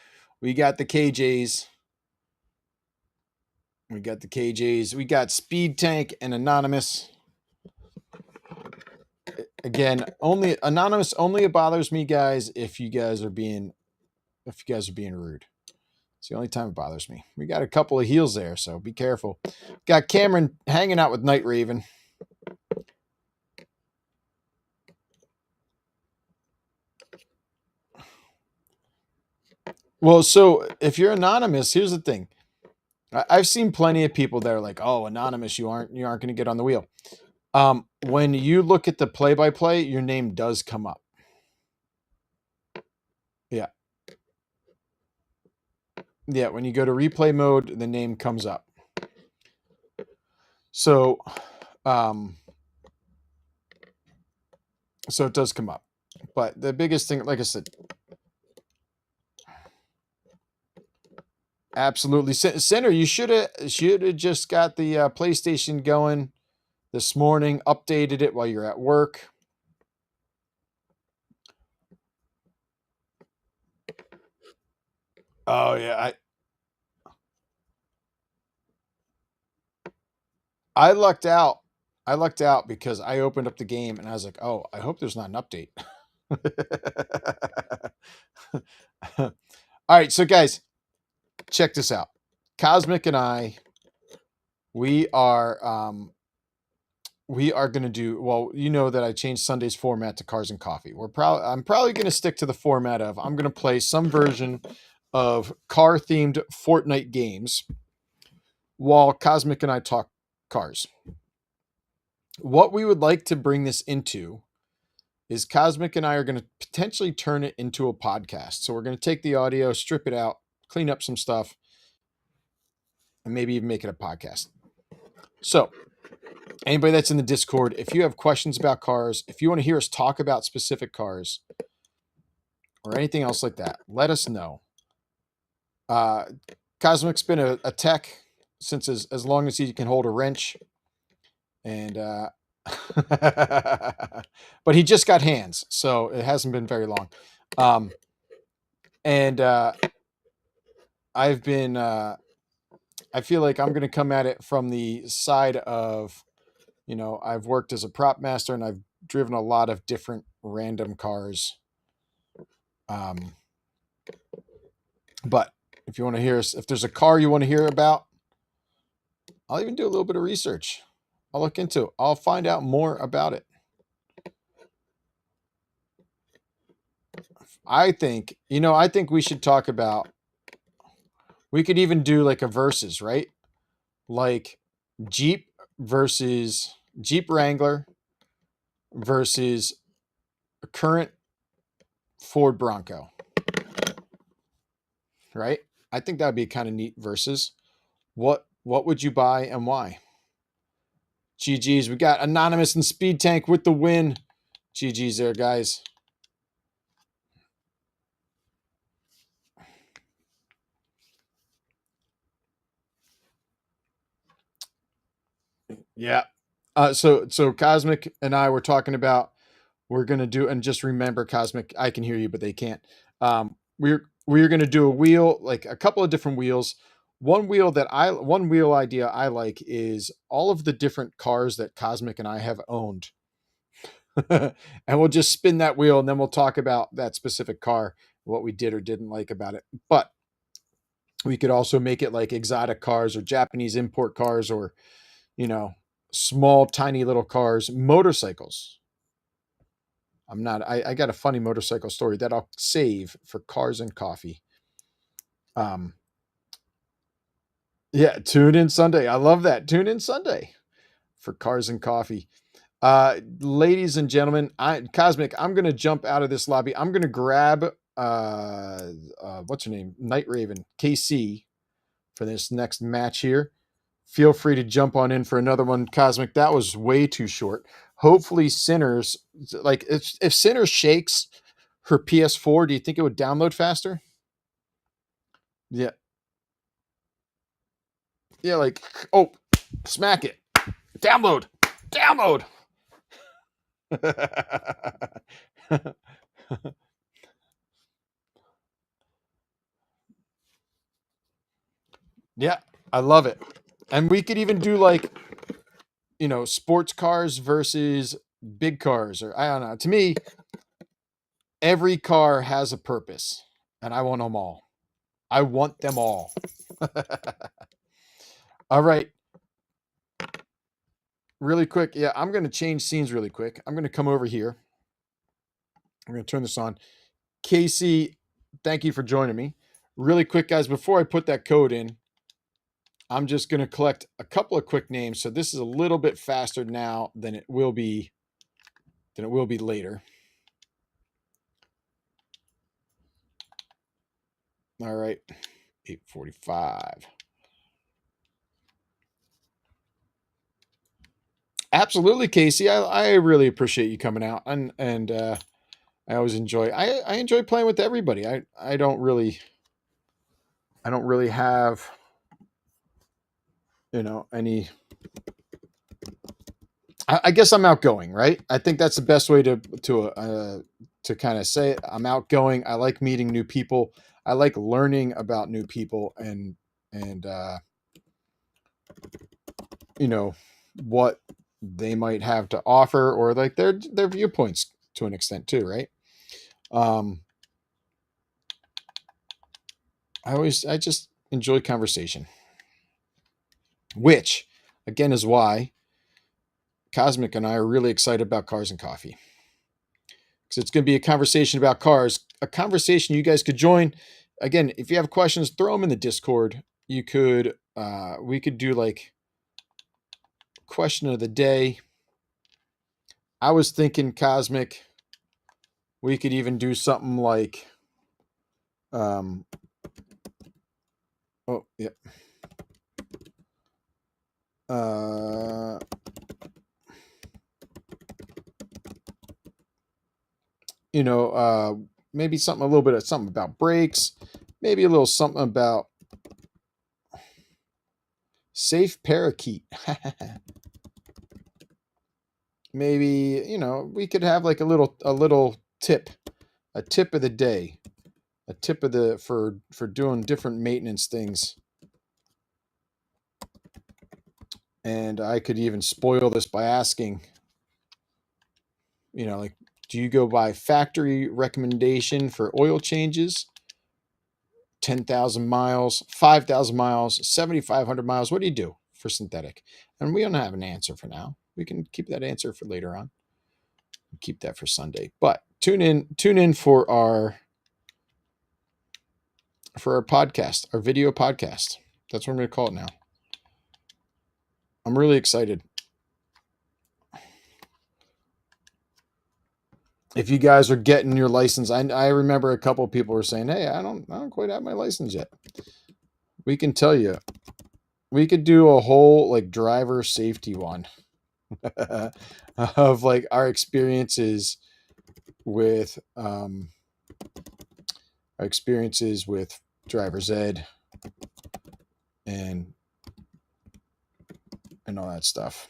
We got the KJs. We got the KJs. We got Speed Tank and Anonymous. Again, only Anonymous only bothers me, guys, if you guys are being rude. It's the only time it bothers me. We got a couple of heels there, so be careful. Got Cameron hanging out with Night Raven. Well, so if you're anonymous, here's the thing. I've seen plenty of people that are like, "Oh, anonymous, you aren't going to get on the wheel." When you look at the play-by-play, your name does come up. Yeah, yeah. When you go to replay mode, the name comes up. So, so it does come up. But the biggest thing, like I said, absolutely, Center. You should have just got the PlayStation going this morning. Updated it while you're at work. Oh yeah, I lucked out. I lucked out because I opened up the game and I was like, "Oh, I hope there's not an update." All right, so guys, check this out. Cosmic and I, we are going to do well. You know that I changed Sunday's format to Cars and Coffee. I'm probably going to stick to the format of I'm going to play some version of car themed Fortnite games while Cosmic and I talk cars. What we would like to bring this into is Cosmic and I are going to potentially turn it into a podcast. So we're going to take the audio, strip it out, clean up some stuff, and maybe even make it a podcast. So anybody that's in the Discord, if you have questions about cars, if you want to hear us talk about specific cars or anything else like that, let us know. Cosmic's been a tech since as long as he can hold a wrench. And but he just got hands, so it hasn't been very long. And I've been I feel like I'm going to come at it from the side of, I've worked as a prop master and I've driven a lot of different random cars. But if you want to hear us, if there's a car you want to hear about, I'll even do a little bit of research. I'll look into it. I'll find out more about it. I think we should talk about, we could even do like a versus, right? Like Jeep versus Jeep Wrangler versus a current Ford Bronco, right? I think that would be a kind of neat versus. What would you buy and why? GG's. We got Anonymous and Speed Tank with the win. GG's there, guys. Yeah. So Cosmic and I were talking about we're gonna do, and just remember, Cosmic, I can hear you, but they can't. We're gonna do a wheel, like a couple of different wheels. One wheel idea I like is all of the different cars that Cosmic and I have owned. And we'll just spin that wheel and then we'll talk about that specific car, what we did or didn't like about it. But we could also make it like exotic cars or Japanese import cars, or, you know, small, tiny little cars, motorcycles. I got a funny motorcycle story that I'll save for cars and coffee. Um, yeah, tune in Sunday. I love that. Tune in Sunday for cars and coffee. Ladies and gentlemen, Cosmic, I'm going to jump out of this lobby. I'm going to grab, what's her name? Night Raven, KC, for this next match here. Feel free to jump on in for another one, Cosmic. That was way too short. Hopefully, Sinners, like if Sinners shakes her PS4, do you think it would download faster? Yeah, yeah, like, oh, smack it, download, download. Yeah, I love it. And we could even do like, sports cars versus big cars, or I don't know. To me, every car has a purpose, and I want them all. I want them all. All right, really quick. Yeah, I'm going to change scenes really quick. I'm going to come over here. I'm going to turn this on. Casey, thank you for joining me. Really quick, guys, before I put that code in, I'm just going to collect a couple of quick names. So this is a little bit faster now than it will be later. All right. 8:45. Absolutely, Casey. I really appreciate you coming out, and I always enjoy. I enjoy playing with everybody. I don't really have, any. I guess I'm outgoing, right? I think that's the best way to kind of say it. I'm outgoing. I like meeting new people. I like learning about new people, and you know what they might have to offer, or like their viewpoints to an extent too, right? Um, I just enjoy conversation, which again is why Cosmic and I are really excited about cars and coffee, because it's going to be a conversation about cars, a conversation you guys could join. Again, if you have questions, throw them in the Discord. You could, we could do like question of the day. I was thinking, Cosmic, we could even do something like, um, oh yeah, uh, you know, uh, maybe something, a little bit of something about brakes, maybe a little something about safe parakeet. Maybe, we could have like a little tip, a tip of the day, a tip of the for doing different maintenance things. And I could even spoil this by asking, like, do you go by factory recommendation for oil changes? 10,000 miles, 5,000 miles, 7,500 miles. What do you do for synthetic? And we don't have an answer for now. We can keep that answer for later on. Keep that for Sunday. But tune in for our podcast, our video podcast. That's what I'm going to call it now. I'm really excited. If you guys are getting your license, I remember a couple of people were saying, "Hey, I don't quite have my license yet." We can tell you, we could do a whole like driver safety one of like our experiences with driver's ed and and all that stuff.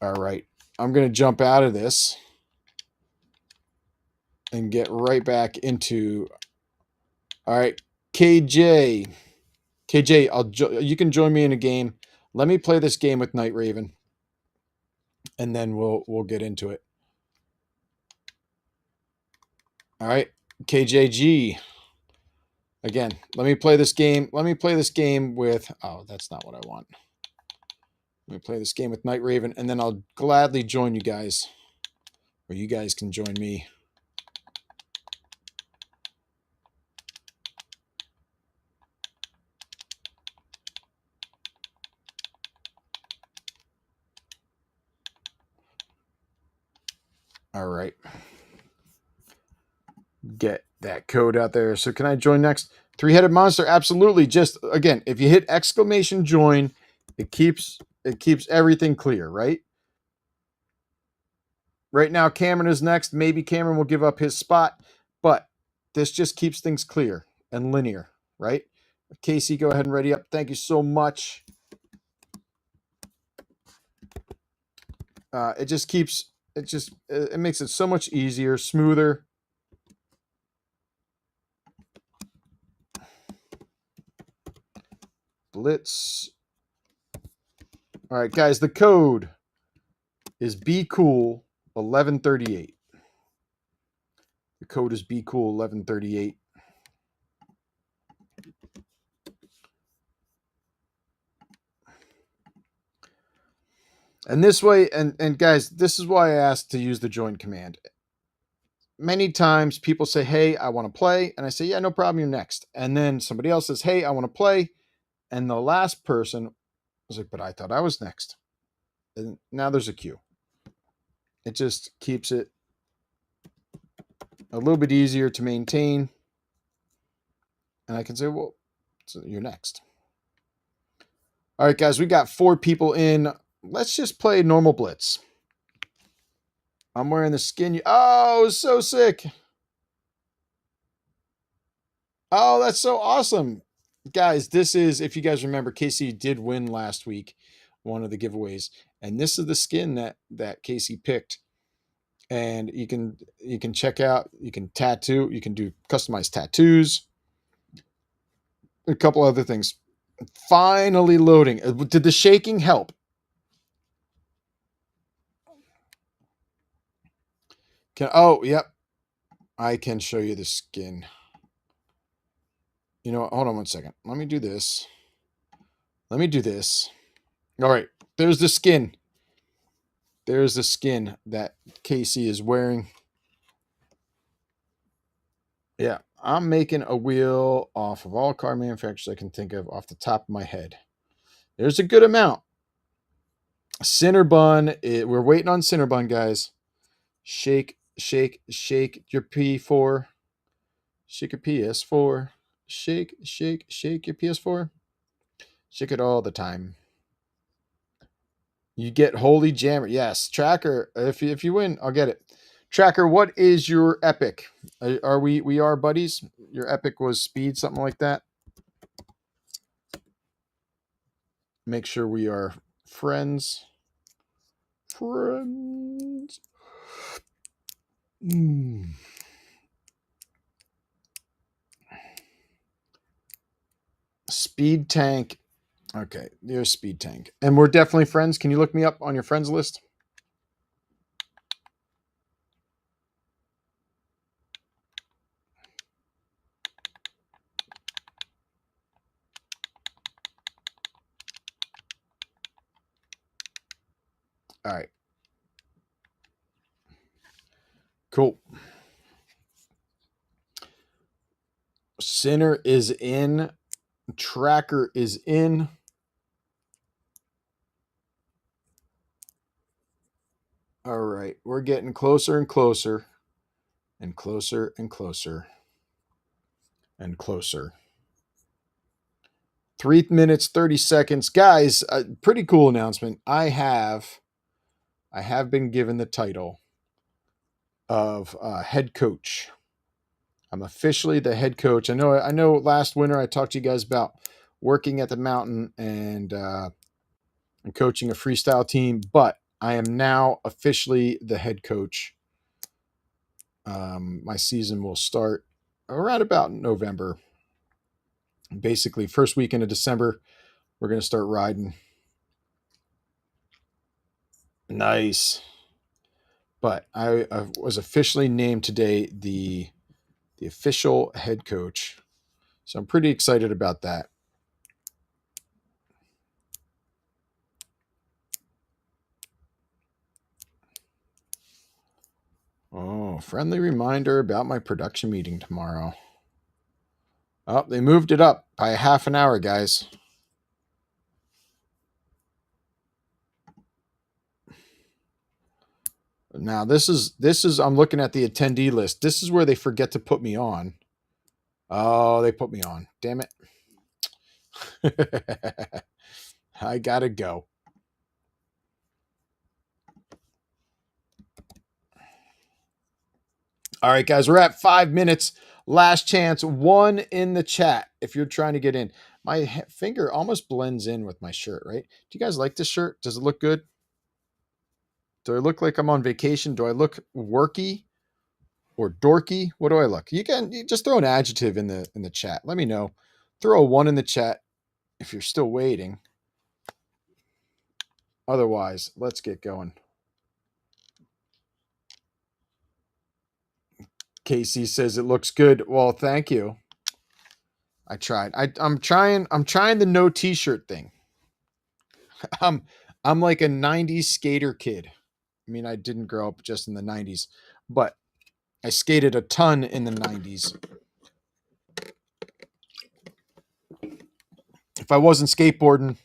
All right. I'm going to jump out of this and get right back into. All right, KJ. KJ, you can join me in a game. Let me play this game with Night Raven, and then we'll get into it. All right, KJG. Again, let me play this game. Let me play this game with. Oh, that's not what I want. Let me play this game with Night Raven, and then I'll gladly join you guys, or you guys can join me. All right. Get that code out there. So can I join next? Three-headed monster, absolutely. Just again, if you hit exclamation join, it keeps everything clear, right? Right now, Cameron is next. Maybe Cameron will give up his spot, but this just keeps things clear and linear, right? Casey, go ahead and ready up. Thank you so much. It just keeps it makes it so much easier, smoother. BLITZ. All right, guys, the code is BCool1138. The code is BCool1138. And this way, and guys, this is why I asked to use the join command. Many times people say, hey, I want to play. And I say, yeah, no problem, you're next. And then somebody else says, hey, I want to play. And the last person was like, but I thought I was next. And now there's a queue. It just keeps it a little bit easier to maintain. And I can say, well, so you're next. All right, guys, we got 4 people in. Let's just play normal blitz. I'm wearing the skin. Oh, so sick. Oh, that's so awesome. Guys, this is, if you guys remember, Casey did win last week, one of the giveaways. And this is the skin that Casey picked. And you can check out, you can tattoo, you can do customized tattoos, a couple other things. Finally loading. Did the shaking help? Oh, yep. I can show you the skin. You know what? Hold on one second. Let me do this. Let me do this. All right. There's the skin. There's the skin that Casey is wearing. Yeah. I'm making a wheel off of all car manufacturers I can think of off the top of my head. There's a good amount. Cinnabon. We're waiting on Cinnabon, guys. Shake, shake, shake your P4. Shake your PS4. Shake, shake, shake your PS4. Shake it all the time. You get Holy Jammer. Yes, Tracker. If you win, I'll get it. Tracker, what is your epic? Are we are buddies? Your epic was speed, something like that. Make sure we are friends. Friends. Speed tank. Okay, there's speed tank. And we're definitely friends. Can you look me up on your friends list? All right. Cool. Sinner is in. Tracker is in. All right. We're getting closer and closer and closer and closer and closer. 3 minutes, 30 seconds. Guys, pretty cool announcement. I have been given the title of head coach I'm officially the head coach. I know last winter I talked to you guys about working at the mountain and coaching a freestyle team, but I am now officially the head coach. My season will start around about November. Basically, first weekend of December, we're going to start riding. Nice. But I was officially named today the official head coach. So I'm pretty excited about that. Oh, friendly reminder about my production meeting tomorrow. Oh, they moved it up by a half an hour, guys. Now this is I'm looking at the attendee list. This is where they forget to put me on. Oh, they put me on. Damn it. I gotta go. All right, guys, we're at 5 minutes. Last chance, one in the chat if you're trying to get in. My finger almost blends in with my shirt, right? Do you guys like this shirt? Does it look good? Do I look like I'm on vacation? Do I look worky or dorky? What do I look? You just throw an adjective in the chat. Let me know. Throw a 1 in the chat if you're still waiting. Otherwise, let's get going. Casey says it looks good. Well, thank you. I tried. I'm trying the no t-shirt thing. I'm like a 90s skater kid. I mean, I didn't grow up just in the 90s, but I skated a ton in the 90s. If I wasn't skateboarding,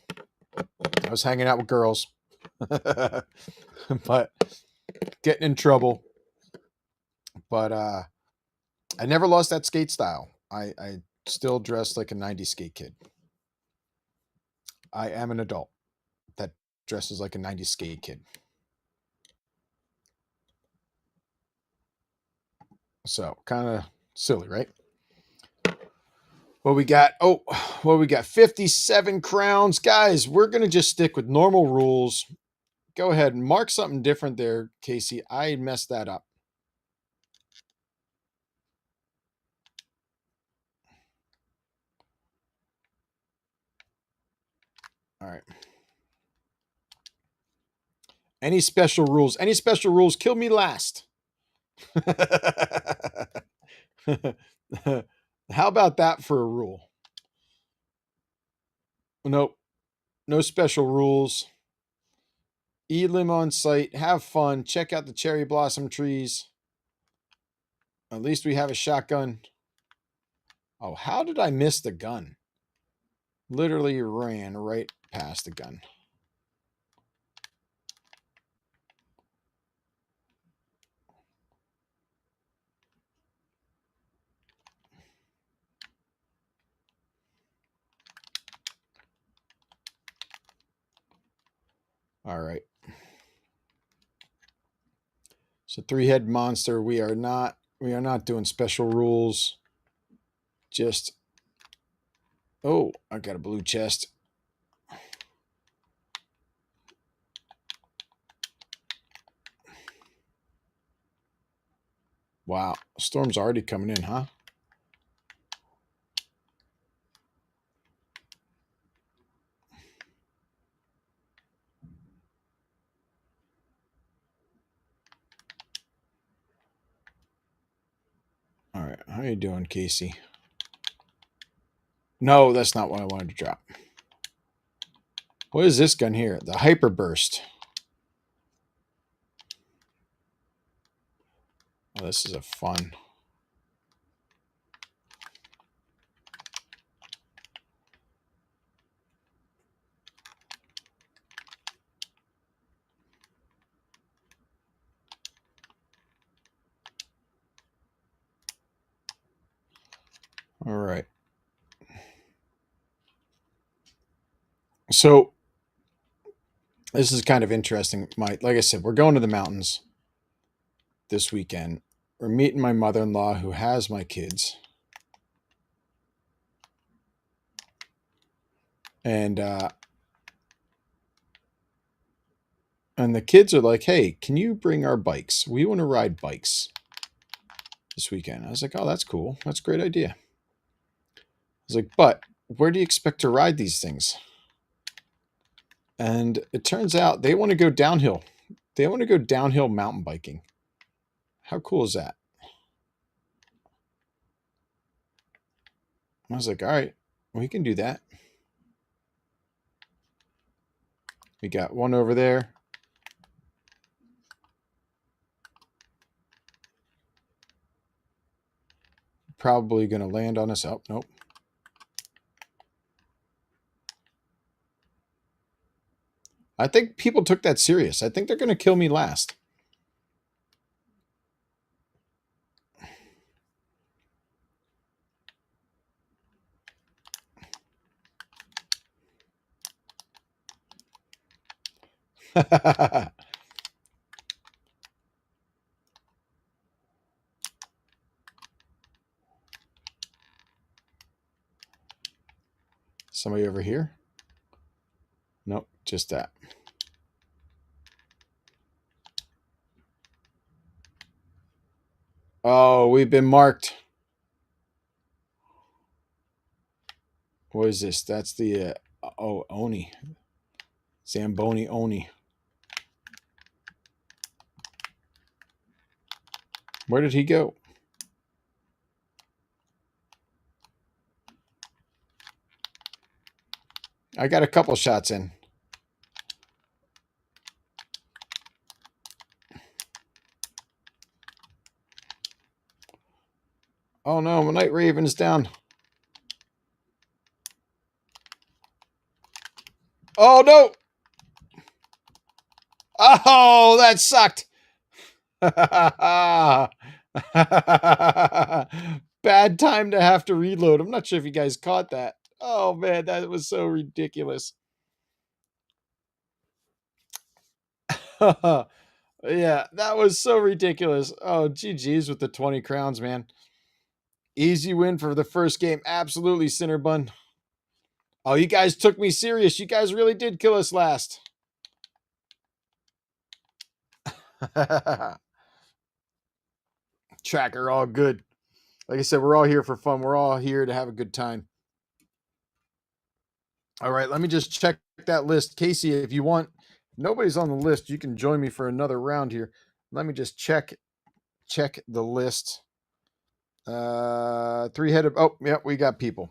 I was hanging out with girls. But getting in trouble. But I never lost that skate style. I still dress like a 90s skate kid. I am an adult that dresses like a 90s skate kid. So kind of silly, right? What we got? Oh, well, we got 57 crowns. Guys, we're going to just stick with normal rules. Go ahead and mark something different there, Casey. I messed that up. All right. Any special rules? Any special rules? Kill me last. How about that for a rule? Nope. No special rules. Elim on site. Have fun. Check out the cherry blossom trees. At least we have a shotgun. Oh, how did I miss the gun? Literally ran right past the gun. All right. So 3-head monster. We are not doing special rules. Just, oh, I got a blue chest. Wow, storm's already coming in, huh? All right, how you doing, Casey? No, that's not what I wanted to drop. What is this gun here? The Hyper Burst. Oh, this is a fun. All right. So this is kind of interesting. Like I said, we're going to the mountains this weekend. we're meeting my mother-in-law who has my kids. And the kids are like, hey, can you bring our bikes? We want to ride bikes this weekend. I was like, oh, that's cool. That's a great idea. I was like, but where do you expect to ride these things? And it turns out they want to go downhill. They want to go downhill mountain biking. How cool is that? I was like, all right, we can do that. We got one over there. Probably going to land on us. Oh, nope. I think people took that serious. I think they're going to kill me last. Somebody over here? Nope, just that. Oh, we've been marked. What is this? That's the, Oni. Zamboni Oni. Where did he go? I got a couple shots in. Oh no, my Night Raven's down. Oh no! Oh, that sucked. Bad time to have to reload. I'm not sure if you guys caught that. Oh man, that was so ridiculous. Yeah, that was so ridiculous. Oh, GG's with the 20 crowns, man. Easy win for the first game. Absolutely, Cinderbun. Oh, you guys took me serious. You guys really did kill us last. Tracker, all good. Like I said, we're all here for fun. We're all here to have a good time. All right, let me just check that list. Casey, if you want, nobody's on the list. You can join me for another round here. Let me just check the list. Three-headed. Oh, yeah, we got people.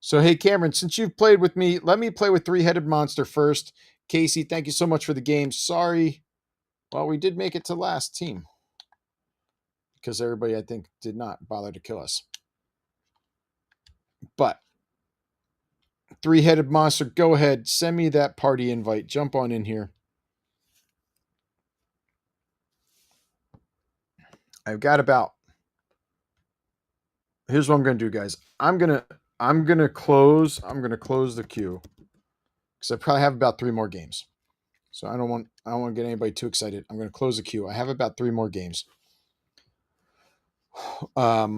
So, hey, Cameron, since you've played with me, let me play with Three-Headed Monster first. Casey, thank you so much for the game. Sorry. Well, we did make it to last team because everybody, I think, did not bother to kill us. But Three-Headed Monster, go ahead. Send me that party invite. Jump on in here. I've got about... Here's what I'm going to do, guys. I'm going to close the queue because I probably have about 3 more games. So I don't want to get anybody too excited. I'm going to close the queue. I have about 3 more games. All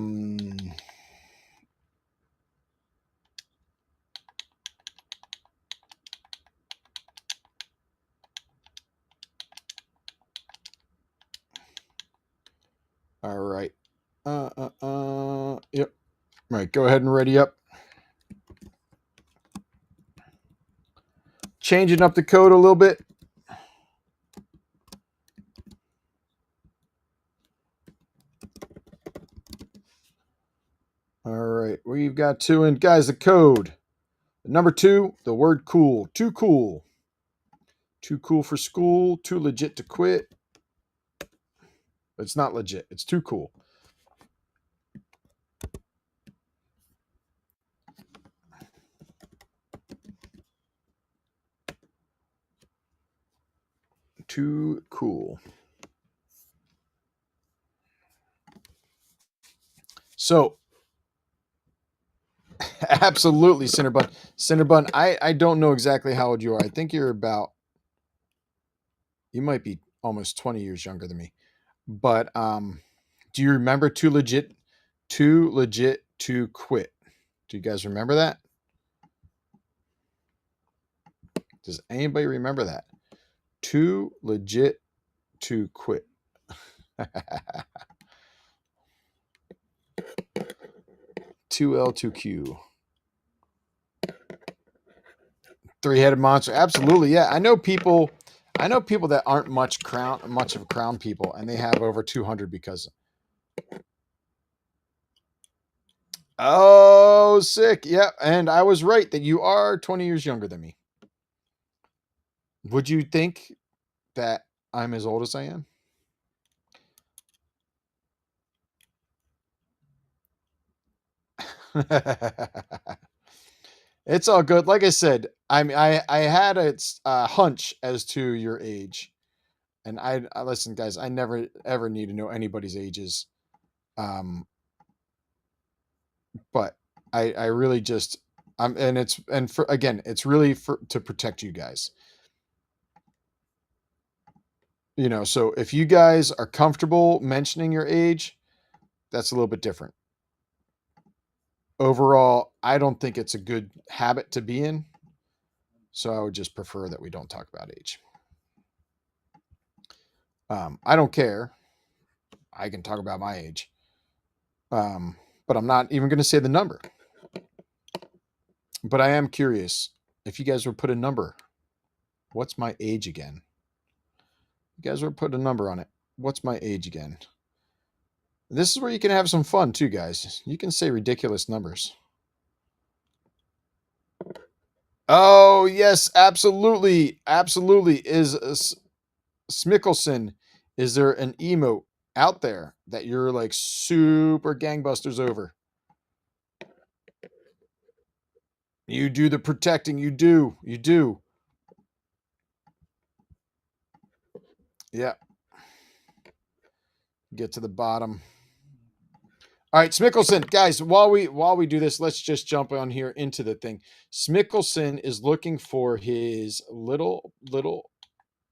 right. Yep. All right, go ahead and ready up. Changing up the code a little bit. All right, we've got 2 in. Guys, the code. Number 2, the word cool. Too cool. Too cool for school. Too legit to quit. It's not legit. It's too cool. Too cool. So, absolutely, Cinderbun. Cinderbun, I don't know exactly how old you are. I think you're about... You might be almost 20 years younger than me. But Do you remember too legit to quit? Do you guys remember that? Does anybody remember that? Too legit to quit. 2L2Q. Three-headed monster. Absolutely. Yeah. I know people that aren't much of crown people, and they have over 200 because. Oh, sick. Yeah. And I was right that you are 20 years younger than me. Would you think that I'm as old as I am? It's all good. Like I said, I had a hunch as to your age, and I listen, guys. I never ever need to know anybody's ages, but I really just and for again, it's really to protect you guys. You know, so if you guys are comfortable mentioning your age, that's a little bit different. Overall, I don't think it's a good habit to be in. So I would just prefer that we don't talk about age. I don't care. I can talk about my age. But I'm not even going to say the number. But I am curious if you guys would put a number. What's my age again? You guys would put a number on it. What's my age again? This is where you can have some fun too, guys. You can say ridiculous numbers. Oh, yes, absolutely. Absolutely. Is Smickelson, is there an emote out there that you're like super gangbusters over? You do the protecting. You do. You do. Yeah. Get to the bottom. All right, Smickelson, guys, while we do this, let's just jump on here into the thing. Smickelson is looking for his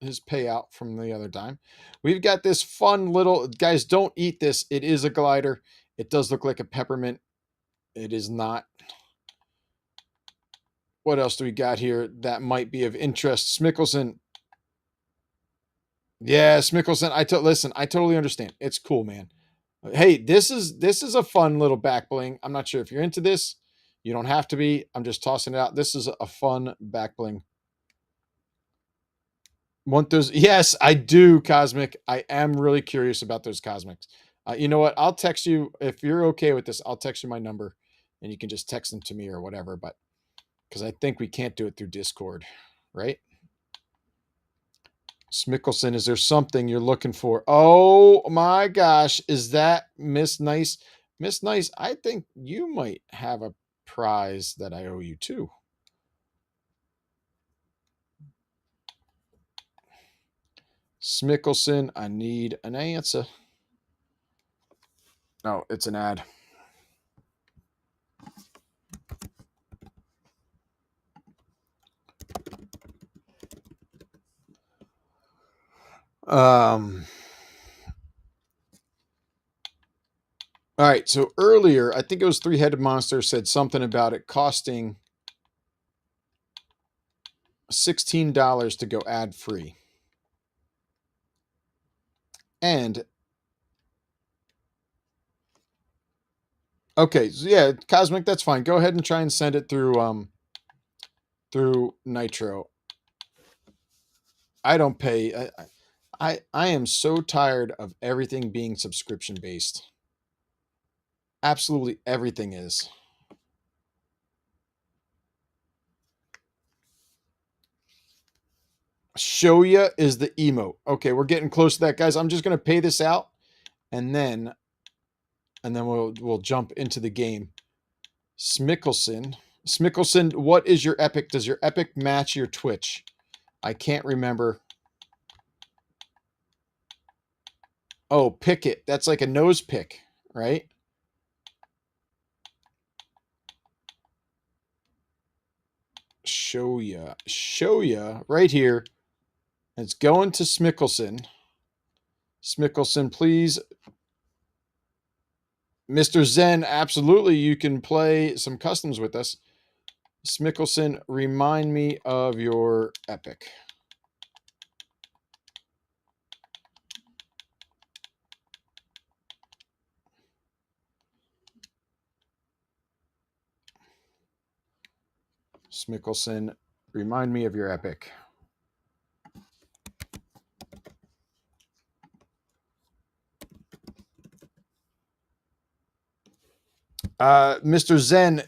his payout from the other time. We've got this fun little, guys, don't eat this. It is a glider. It does look like a peppermint. It is not. What else do we got here that might be of interest? Smickelson. Yeah, Smickelson. Listen, I totally understand. It's cool, man. Hey, this is a fun little back bling. I'm not sure if you're into this. You don't have to be. I'm just tossing it out. This is a fun back bling. Want those? Yes, I do, Cosmic. I am really curious about those Cosmics. You know what? I'll text you if you're okay with this. I'll text you my number, and you can just text them to me or whatever. But because I think we can't do it through Discord, right? Smickelson, is there something you're looking for? Oh my gosh, is that Miss Nice? Miss Nice, I think you might have a prize that I owe you too. Smickelson, I need an answer. No, it's an ad. All right, so earlier, I think it was Three-Headed Monster said something about it costing $16 to go ad-free. And okay, so yeah, Cosmic, that's fine. Go ahead and try and send it through Nitro. I don't pay. I am so tired of everything being subscription based. Absolutely everything is. Shoya is the emote. Okay, we're getting close to that, guys. I'm just gonna pay this out, and then we'll jump into the game. Smickelson, what is your epic? Does your epic match your Twitch? I can't remember. Oh, pick it. That's like a nose pick, right? Shoya, right here. It's going to Smickelson. Smickelson, please Mr. Zen, absolutely. You can play some customs with us. Smickelson, remind me of your epic. Smickelson, remind me of your epic. Mr. Zen,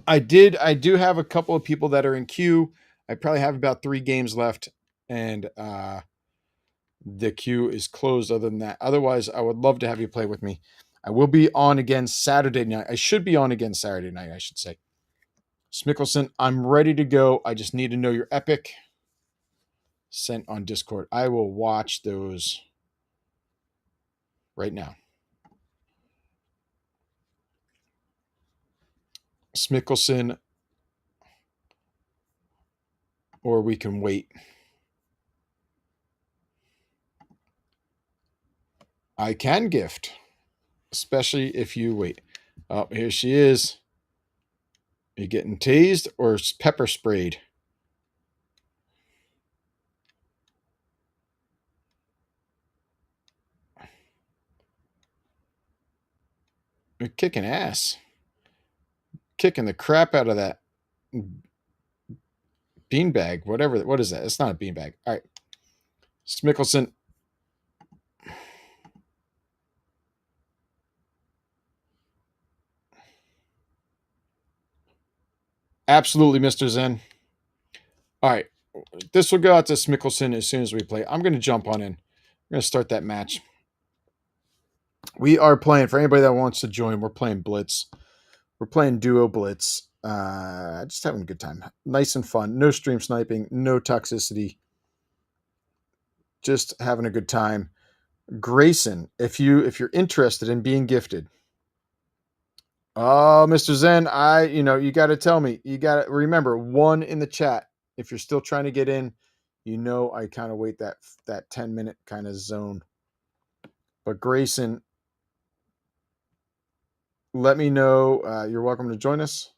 I do have a couple of people that are in queue. I probably have about 3 games left, and the queue is closed other than that. Otherwise, I would love to have you play with me. I will be on again Saturday night. I should be on again Saturday night, I should say. Smickelson, I'm ready to go. I just need to know your epic. Sent on Discord. I will watch those right now. Smickelson, or we can wait. I can gift, especially if you wait. Oh, here she is. Are you getting tased or pepper sprayed? You're kicking ass. Kicking the crap out of that beanbag, whatever. What is that? It's not a beanbag. All right. Smickelson. Absolutely, Mr. Zen. All right. This will go out to Smickelson as soon as we play. I'm going to jump on in. I'm going to start that match. We are playing, for anybody that wants to join, we're playing Blitz. We're playing Duo Blitz. Just having a good time. Nice and fun. No stream sniping. No toxicity. Just having a good time. Grayson, if you're interested in being gifted. Oh, Mr. Zen, you got to tell me. You got to remember 1 in the chat. If you're still trying to get in, I kind of wait that 10-minute kind of zone. But Grayson, let me know. You're welcome to join us.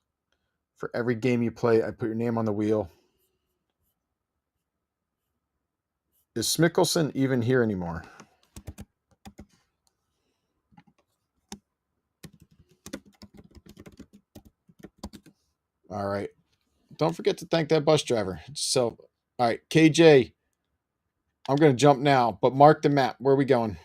For every game you play, I put your name on the wheel. Is Smickelson even here anymore? All right. Don't forget to thank that bus driver. So, all right, KJ, I'm going to jump now, but mark the map. Where are we going?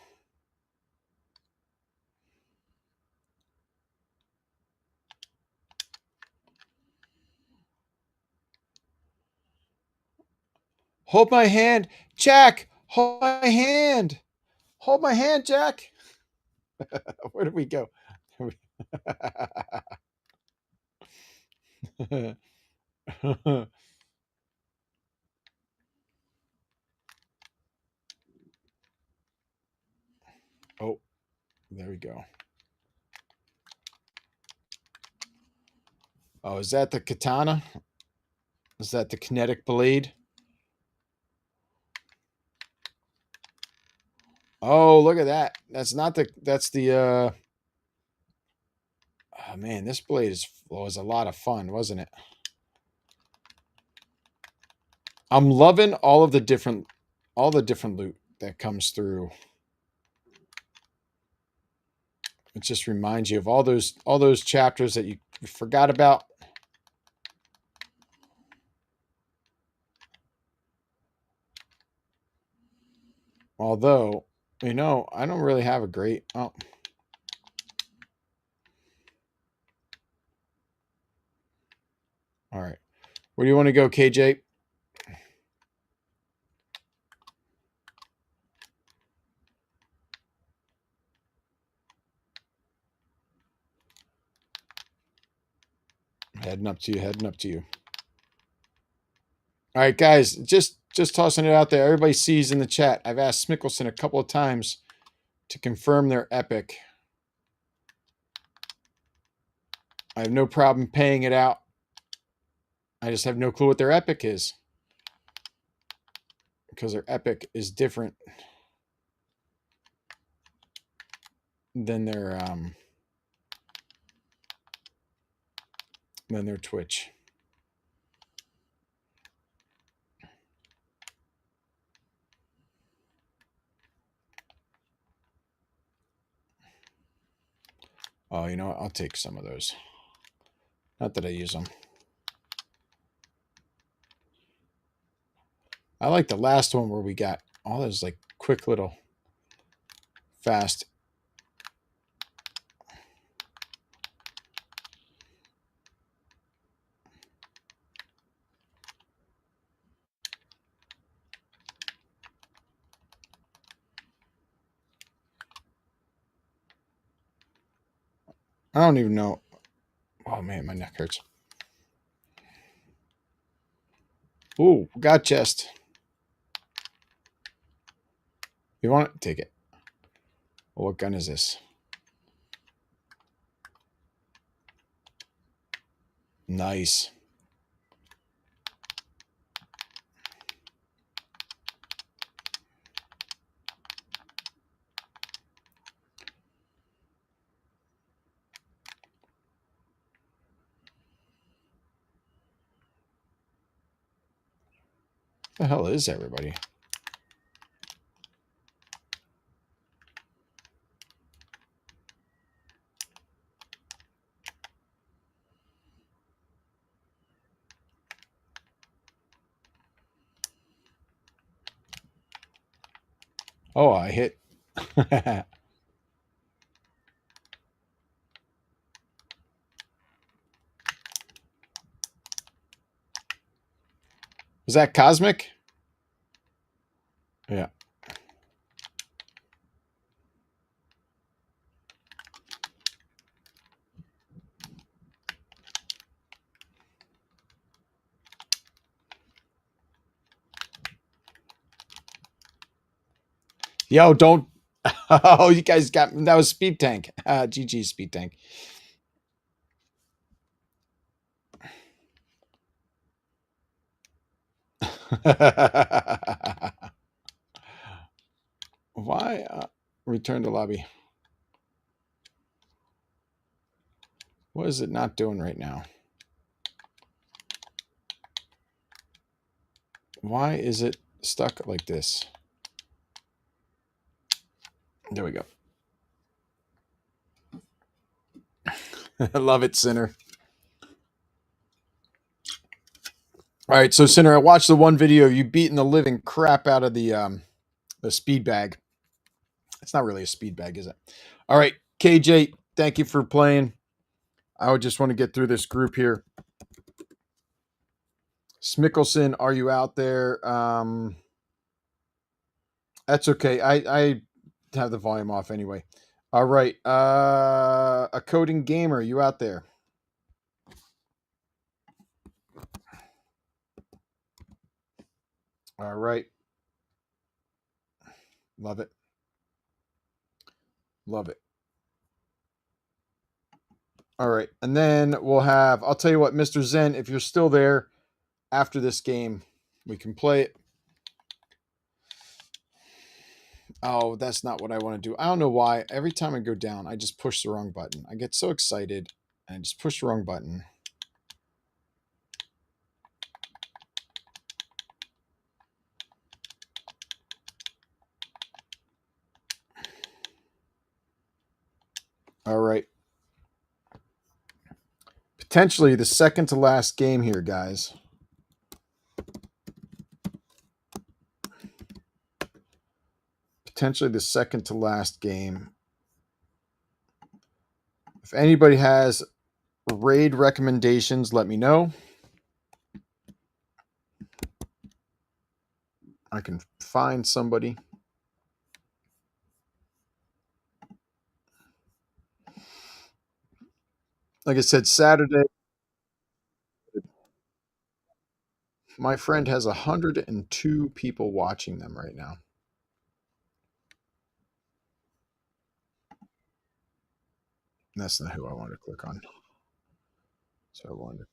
Hold my hand. Jack, hold my hand. Hold my hand, Jack. Where did we go? Oh, there we go. Oh, is that the katana? Is that the kinetic blade? Oh, look at that. That's the oh man, this blade was a lot of fun, wasn't it? I'm loving all the different loot that comes through. It just reminds you of all those chapters that you forgot about. Although, I don't really have a great all right. Where do you want to go, KJ? Heading up to you. All right, guys, just tossing it out there. Everybody sees in the chat. I've asked Smickelson a couple of times to confirm their epic. I have no problem paying it out. I just have no clue what their epic is. Because their epic is different. than their Twitch. Oh, you know what? I'll take some of those. Not that I use them. I like the last one where we got all those like quick little fast. I don't even know. Oh man, my neck hurts. Ooh, got chest. You want it? Take it. Well, what gun is this? Nice. What the hell is everybody? Oh, I hit. Was that Cosmic? Yeah. Yo, don't. Oh, you guys got that was Speed Tank. GG Speed Tank. Why return to lobby? What is it not doing right now? Why is it stuck like this? There we go. I love it, Sinner. All right, so Sinner, I watched the one video of you beating the living crap out of the speed bag. It's not really a speed bag, is it? All right, KJ, thank you for playing. I would just want to get through this group here. Smickelson, are you out there? That's okay. I have the volume off anyway. All right. A coding gamer, you out there? All right. Love it. Love it. All right. And then we'll have, I'll tell you what, Mr. Zen, if you're still there after this game, we can play it. Oh, that's not what I want to do. I don't know why. Every time I go down, I just push the wrong button. I get so excited and just push the wrong button. All right. Potentially the second to last game here, guys. Potentially the second to last game. If anybody has raid recommendations, let me know. I can find somebody. Like I said, Saturday, my friend has 102 people watching them right now. And that's not who I wanted to click on. So I wanted to.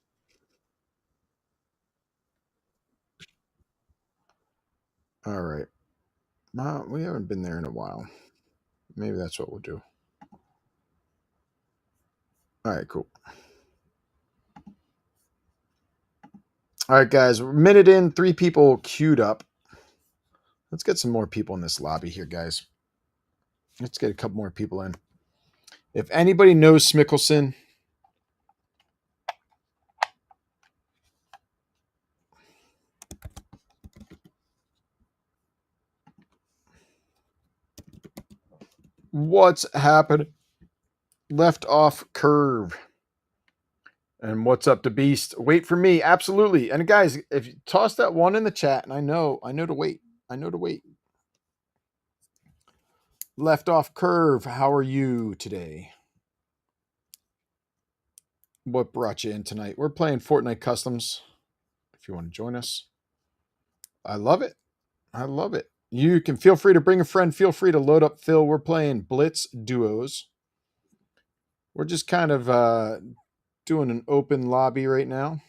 All right. We haven't been there in a while. Maybe that's what we'll do. All right, cool. All right, guys, we're a minute in, 3 people queued up. Let's get some more people in this lobby here, guys. Let's get a couple more people in. If anybody knows Smickelson, what's happened? Left off curve. And what's up to Beast? Wait for me. Absolutely. And guys, if you toss that one in the chat, and I know to wait. I know to wait. Left off curve. How are you today? What brought you in tonight? We're playing Fortnite Customs. If you want to join us. I love it. I love it. You can feel free to bring a friend. Feel free to load up Phil. We're playing BLITZ duos. We're just kind of doing an open lobby right now.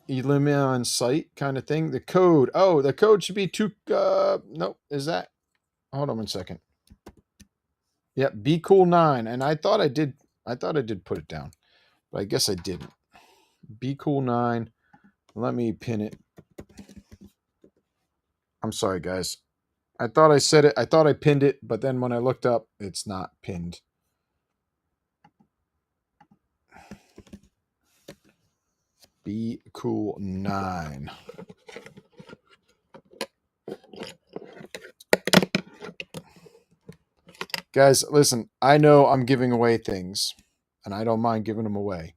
Eliminate on site kind of thing. The code. Oh, the code should be no, is that? Hold on one second. Yep, BCool9. And I thought I did put it down, but I guess I didn't. BCool9. Let me pin it. I'm sorry, guys. I thought I said it. I thought I pinned it, but then when I looked up, it's not pinned. BCool9. Guys, listen, I know I'm giving away things, and I don't mind giving them away.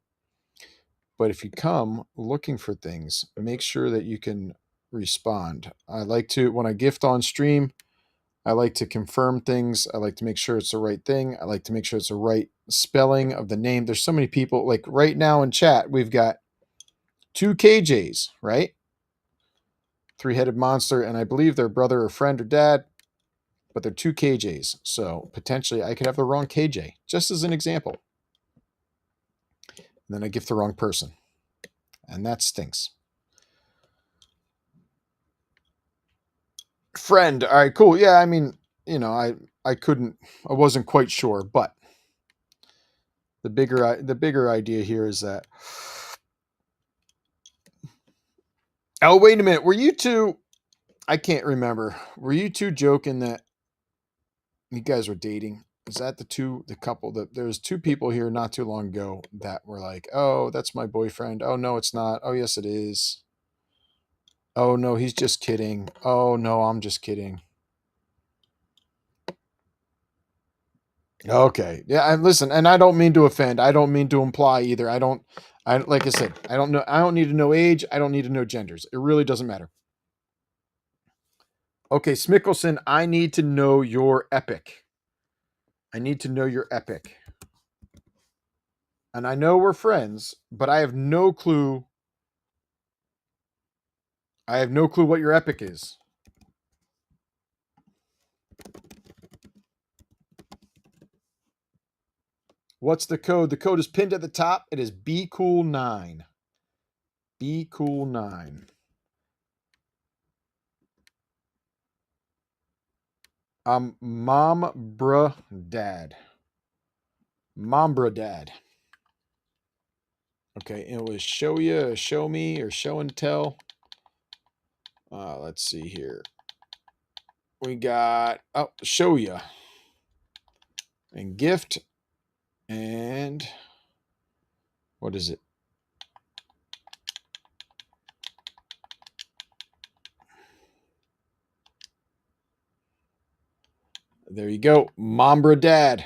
But if you come looking for things, make sure that you can respond. I like to, when I gift on stream, I like to confirm things. I like to make sure it's the right thing. I like to make sure it's the right spelling of the name. There's so many people, like right now in chat, we've got 2 KJs, right? 3-headed monster, and I believe their brother or friend or dad, but they're 2 KJs. So potentially I could have the wrong KJ, just as an example. And then I gift the wrong person. And that stinks. Friend. All right, cool. Yeah, I mean, you know, I wasn't quite sure, but the bigger idea here is that, oh, wait a minute. Were you two, I can't remember. Were you two joking that you guys were dating? Is that the couple that there was 2 people here not too long ago that were like, "Oh, that's my boyfriend." "Oh, no, it's not." "Oh, yes, it is." "Oh, no, he's just kidding." "Oh, no, I'm just kidding." Okay. Yeah, and listen, and I don't mean to offend. I don't mean to imply either. I like I said, I don't know. I don't need to know age. I don't need to know genders. It really doesn't matter. Okay, Smickelson, I need to know your epic. I need to know your epic. And I know we're friends, but I have no clue. I have no clue what your epic is. What's the code? The code is pinned at the top. It is BCool9. BCool9. Mom, bruh, dad. Mom, bruh, dad. Okay, it was show you, show me, or show and tell. Let's see here. We got, oh, show you. And gift. And what is it? There you go. Mambra Dad.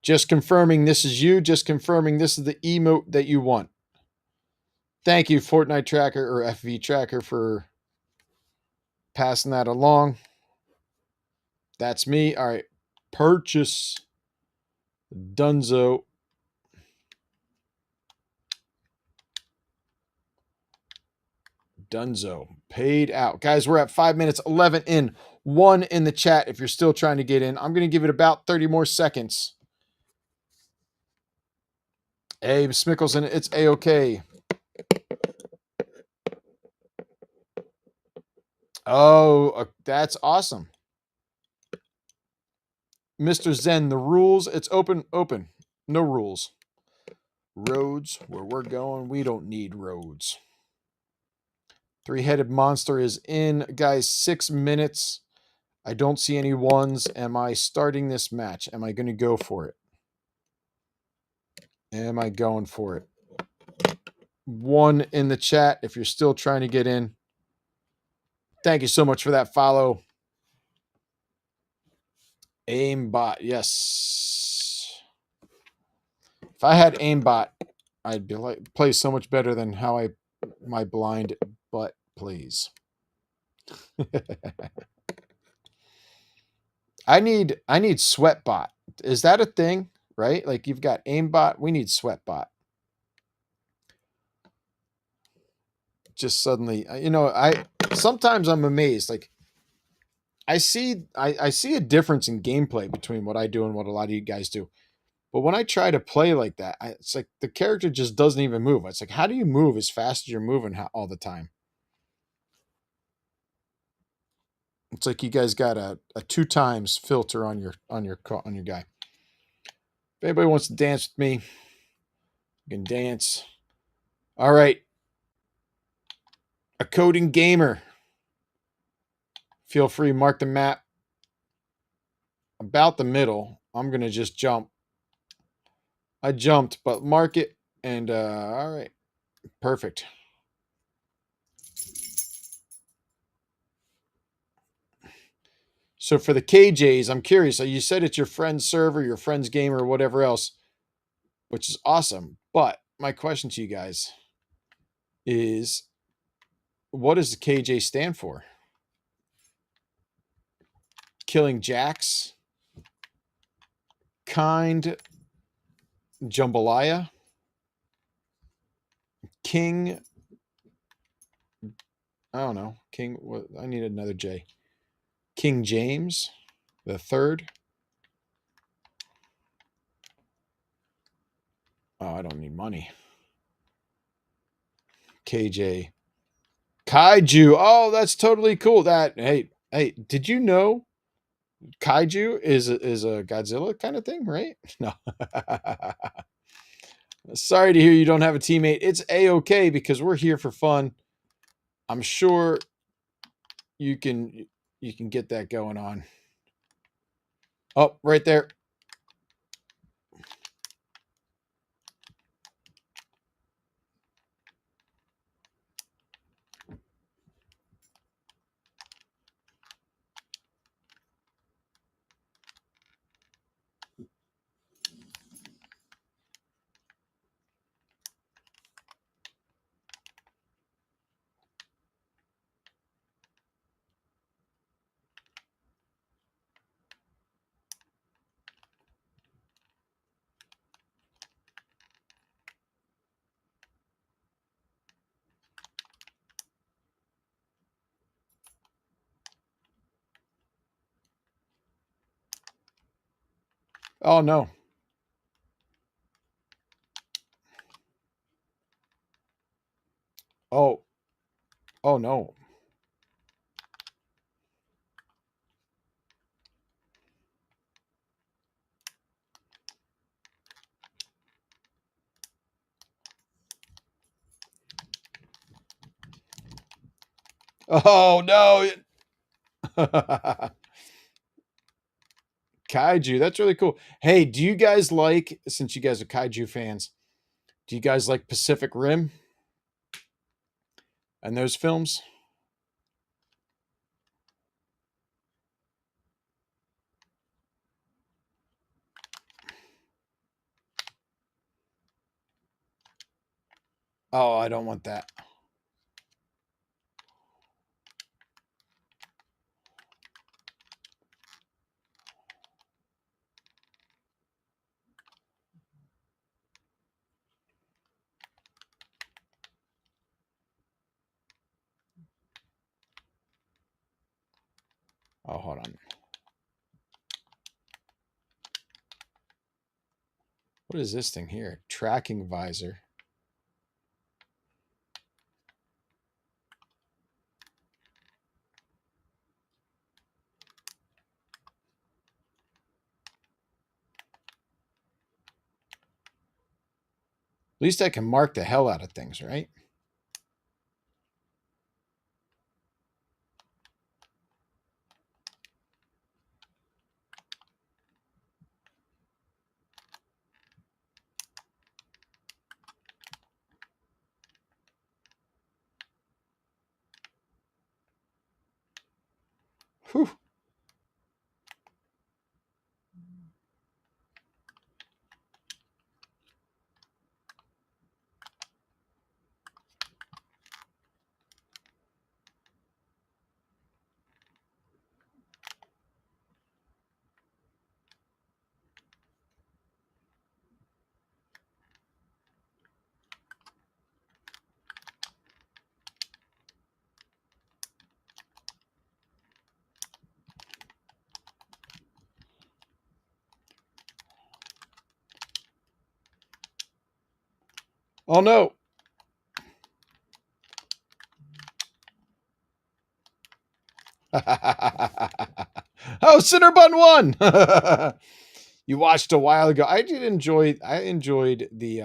Just confirming this is you. Just confirming this is the emote that you want. Thank you, Fortnite Tracker or FV Tracker, for passing that along. That's me. All right. Purchase. Dunzo. Dunzo. Paid out. Guys, we're at 5 minutes, 11 in, 1 in the chat if you're still trying to get in. I'm going to give it about 30 more seconds. Abe Smickelson, it's A-OK. Oh, that's awesome. Mr. Zen, the rules, it's open. No rules. Roads, where we're going, we don't need roads. Three-headed monster is in. Guys, 6 minutes. I don't see any ones. Am I starting this match? Am I going to go for it? Am I going for it? 1 in the chat if you're still trying to get in. Thank you so much for that follow. Aimbot, yes. If I had aimbot, I'd be like play so much better than how my blind butt plays. I need sweatbot. Is that a thing? Right? Like you've got aimbot, we need sweatbot. Just suddenly, sometimes I'm amazed. Like I see a difference in gameplay between what I do and what a lot of you guys do. But when I try to play like that, it's like the character just doesn't even move. It's like, how do you move as fast as you're moving all the time? It's like you guys got a 2 times filter on your guy. If anybody wants to dance with me, you can dance. All right. A coding gamer. Feel free, mark the map. About the middle. I'm going to just jump. I jumped, but mark it. And all right. Perfect. So for the KJs, I'm curious. You said it's your friend's server, your friend's game, or whatever else, which is awesome. But my question to you guys is, what does the KJ stand for? Killing Jacks, Kind, Jambalaya, King. I don't know. King. What? I need another J. King James, the third. Oh, I don't need money. KJ. Kaiju. Oh, that's totally cool. Hey, did you know Kaiju is a Godzilla kind of thing, right? No. Sorry to hear you don't have a teammate. It's A-okay because we're here for fun. I'm sure you can get that going on. Oh, right there. Oh, no. Oh. Oh, no. Oh, no. Kaiju. That's really cool. Hey, do you guys like, since you guys are Kaiju fans, do you guys like Pacific Rim and those films? Oh, I don't want that. Oh, hold on. What is this thing here? Tracking visor. least I can mark the hell out of things, right? Whew. Oh no. Oh, Cinnabon won. You watched a while ago. I enjoyed the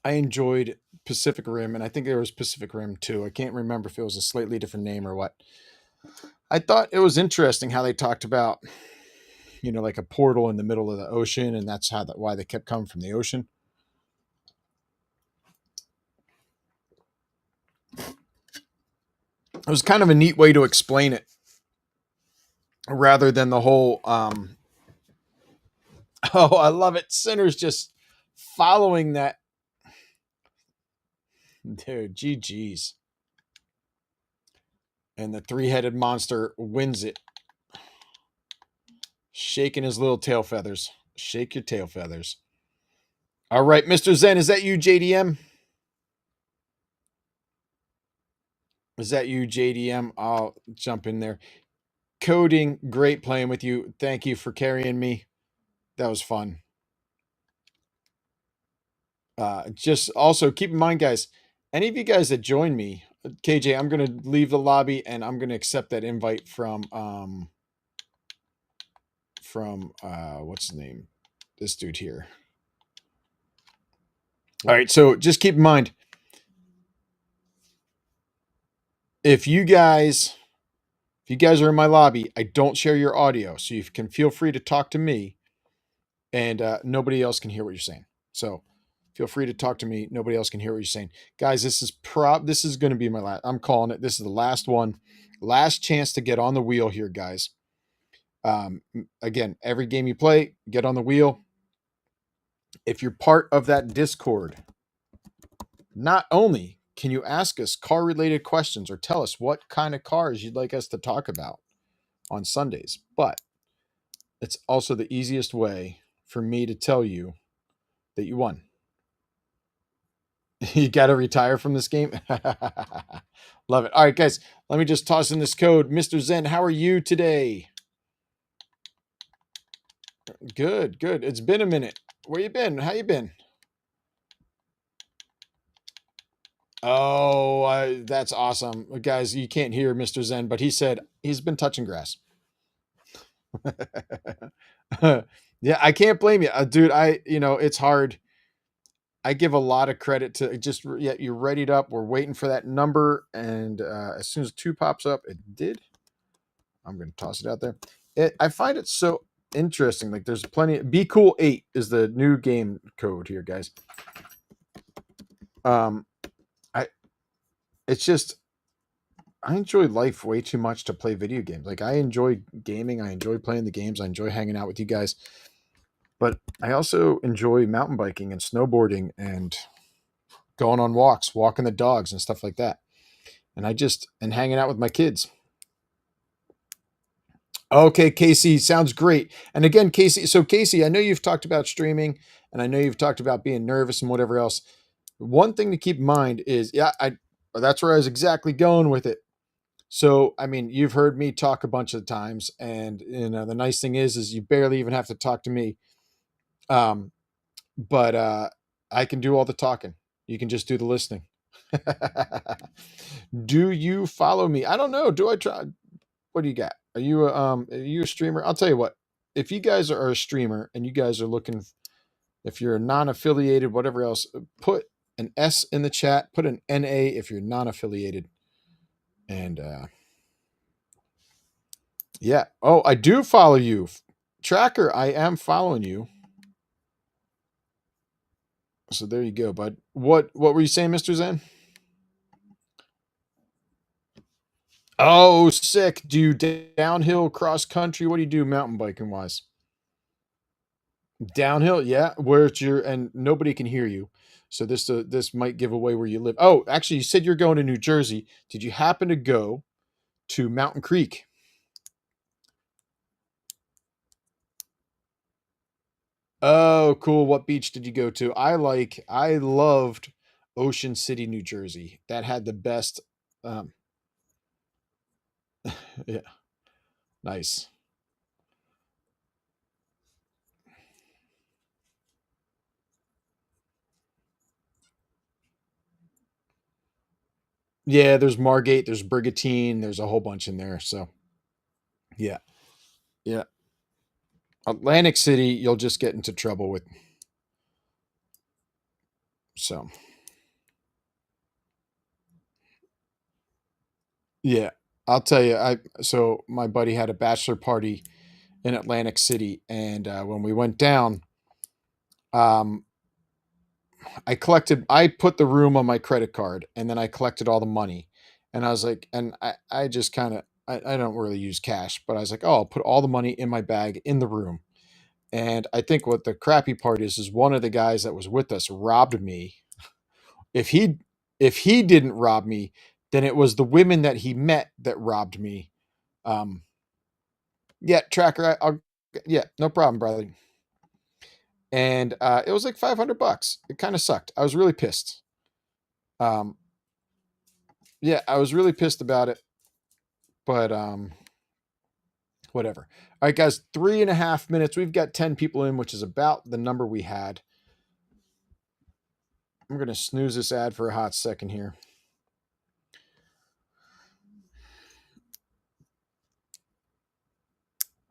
I enjoyed Pacific Rim, and I think there was Pacific Rim 2. I can't remember if it was a slightly different name or what. I thought it was interesting how they talked about, like a portal in the middle of the ocean, and that's why they kept coming from the ocean. It was kind of a neat way to explain it, rather than the whole. Oh, I love it. Sinner's just following that. Dude, GG's. And the three-headed monster wins it. Shaking his little tail feathers. Shake your tail feathers. All right, Mr. Zen, is that you, JDM? Is that you, JDM? I'll jump in there. Coding, great playing with you. Thank you for carrying me. That was fun. Just also keep in mind, guys, any of you guys that join me, KJ, I'm going to leave the lobby and I'm going to accept that invite from what's his name? This dude here. All right, so just keep in mind, if you guys are in my lobby, I don't share your audio, so you can feel free to talk to me, and nobody else can hear what you're saying. So feel free to talk to me. Nobody else can hear what you're saying, guys. This is going to be my last. I'm calling it. This is the last one, last chance to get on the wheel here, guys. Again, every game you play, get on the wheel. If you're part of that Discord, not only can you ask us car related questions or tell us what kind of cars you'd like us to talk about on Sundays, but it's also the easiest way for me to tell you that you won. You got to retire from this game. Love it. All right, guys, let me just toss in this code. Mr. Zen, how are you today? Good, good. It's been a minute. Where you been? How you been? Oh, that's awesome. Guys, you can't hear Mr. Zen, but he said he's been touching grass. Yeah, I can't blame you. Dude, it's hard. I give a lot of credit to just, yeah, you're readied up. We're waiting for that number. And as soon as 2 pops up, it did. I'm going to toss it out there. I find it so interesting. Like there's plenty. BCool1138 is the new game code here, guys. It's just, I enjoy life way too much to play video games. Like I enjoy gaming. I enjoy playing the games. I enjoy hanging out with you guys. But I also enjoy mountain biking and snowboarding and going on walks, walking the dogs and stuff like that. And hanging out with my kids. Okay, Casey, sounds great. And again, Casey, I know you've talked about streaming and I know you've talked about being nervous and whatever else. One thing to keep in mind is, that's where I was exactly going with it. So, I mean, you've heard me talk a bunch of times, and the nice thing is you barely even have to talk to me. But I can do all the talking. You can just do the listening. Do you follow me? I don't know. Do I try? What do you got? Are you a streamer? I'll tell you what. If you guys are a streamer and you guys are looking If you're non-affiliated, whatever else, put an S in the chat. Put an NA if you're non-affiliated. And yeah. Oh, I do follow you. Tracker, I am following you. So there you go, bud. What were you saying, Mr. Zen? Oh, sick. Do you downhill, cross country? What do you do mountain biking wise? Downhill, yeah. Where's your and nobody can hear you. So this might give away where you live. Oh, actually, you said you're going to New Jersey. Did you happen to go to Mountain Creek? Oh, cool. What beach did you go to? I loved Ocean City, New Jersey. That had the best. Um, yeah, nice. Yeah, there's Margate, there's Brigantine, there's a whole bunch in there. So yeah, yeah. Atlantic City, you'll just get into trouble with. So yeah, I'll tell you. So my buddy had a bachelor party in Atlantic City, and when we went down, um, I put the room on my credit card, and then I collected all the money, and I was like, and I just kind of, I don't really use cash, but I was like, oh, I'll put all the money in my bag in the room. And I think what the crappy part is one of the guys that was with us robbed me. If he if he didn't rob me, then it was the women that he met that robbed me. Um, yeah, tracker. I'll yeah, no problem, brother. And it was like $500. It kind of sucked. I was really pissed. Um, yeah, I was really pissed about it, but whatever. All right, guys, 3.5 minutes. We've got 10 people in, which is about the number we had. I'm gonna snooze this ad for a hot second here.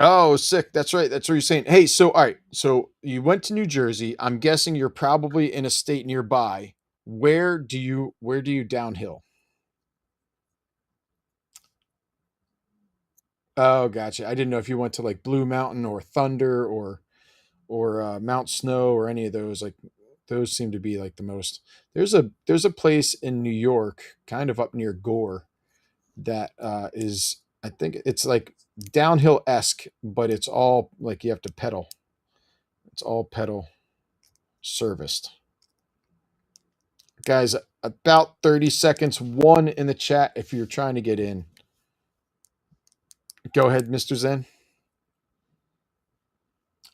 Oh, sick. That's right. That's what you're saying. Hey, so all right. So you went to New Jersey. I'm guessing you're probably in a state nearby. Where do you downhill? Oh, gotcha. I didn't know if you went to like Blue Mountain or Thunder or Mount Snow or any of those. Like those seem to be like the most. There's a place in New York, kind of up near Gore, that is I think it's like downhill esque, but it's all like you have to pedal. It's all pedal serviced. Guys, about 30 seconds. One in the chat if you're trying to get in. Go ahead, Mr. Zen.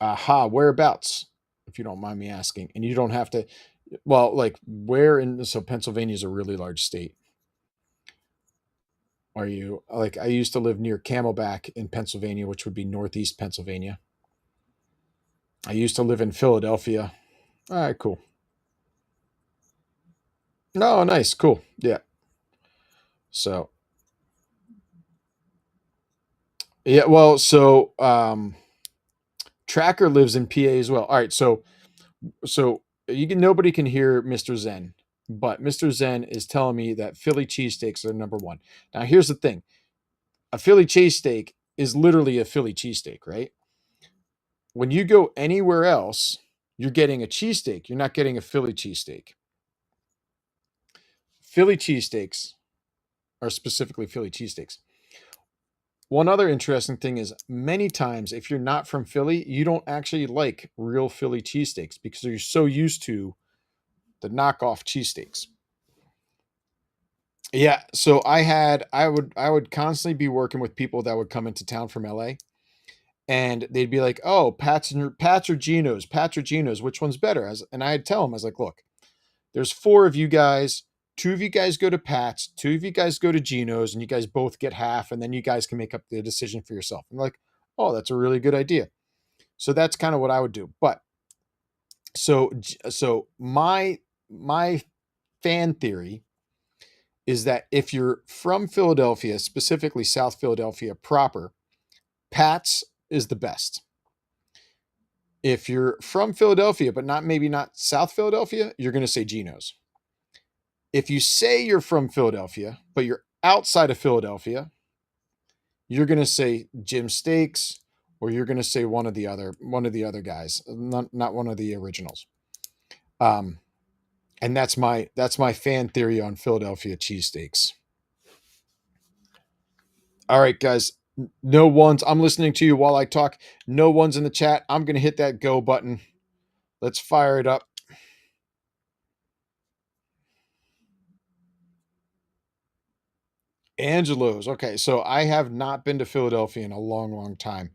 Aha, whereabouts, if you don't mind me asking. And you don't have to, well, like where in, so Pennsylvania is a really large state. Are you, like, I used to live near Camelback in Pennsylvania, which would be northeast Pennsylvania. I used to live in Philadelphia. All right, cool. No, nice, cool. Yeah. So, yeah, well, so Tracker lives in PA as well. All right, so nobody can hear Mr. Zen, but Mr. Zen is telling me that Philly cheesesteaks are number one. Now, here's the thing: a Philly cheesesteak is literally a Philly cheesesteak, right? When you go anywhere else, you're getting a cheesesteak. You're not getting a Philly cheesesteak. Philly cheesesteaks are specifically Philly cheesesteaks. One other interesting thing is many times, if you're not from Philly, you don't actually like real Philly cheesesteaks because you're so used to the knockoff cheesesteaks. Yeah, so I would constantly be working with people that would come into town from LA, and they'd be like, "Oh, Pat's or Geno's, Pat's or Geno's, which one's better?" And I'd tell them, I was like, "Look, there's four of you guys. Two of you guys go to Pat's, two of you guys go to Geno's, and you guys both get half, and then you guys can make up the decision for yourself." And like, "Oh, that's a really good idea." So that's kind of what I would do. But so my fan theory is that if you're from Philadelphia, specifically South Philadelphia proper, Pat's is the best. If you're from Philadelphia, but maybe not South Philadelphia, you're going to say Geno's. If you say you're from Philadelphia, but you're outside of Philadelphia, you're going to say Jim Steaks, or you're going to say one of the other guys, not one of the originals. And that's my fan theory on Philadelphia cheesesteaks. All right, guys. No ones. I'm listening to you while I talk. No one's in the chat. I'm going to hit that go button. Let's fire it up. Angelo's. Okay, so I have not been to Philadelphia in a long, long time.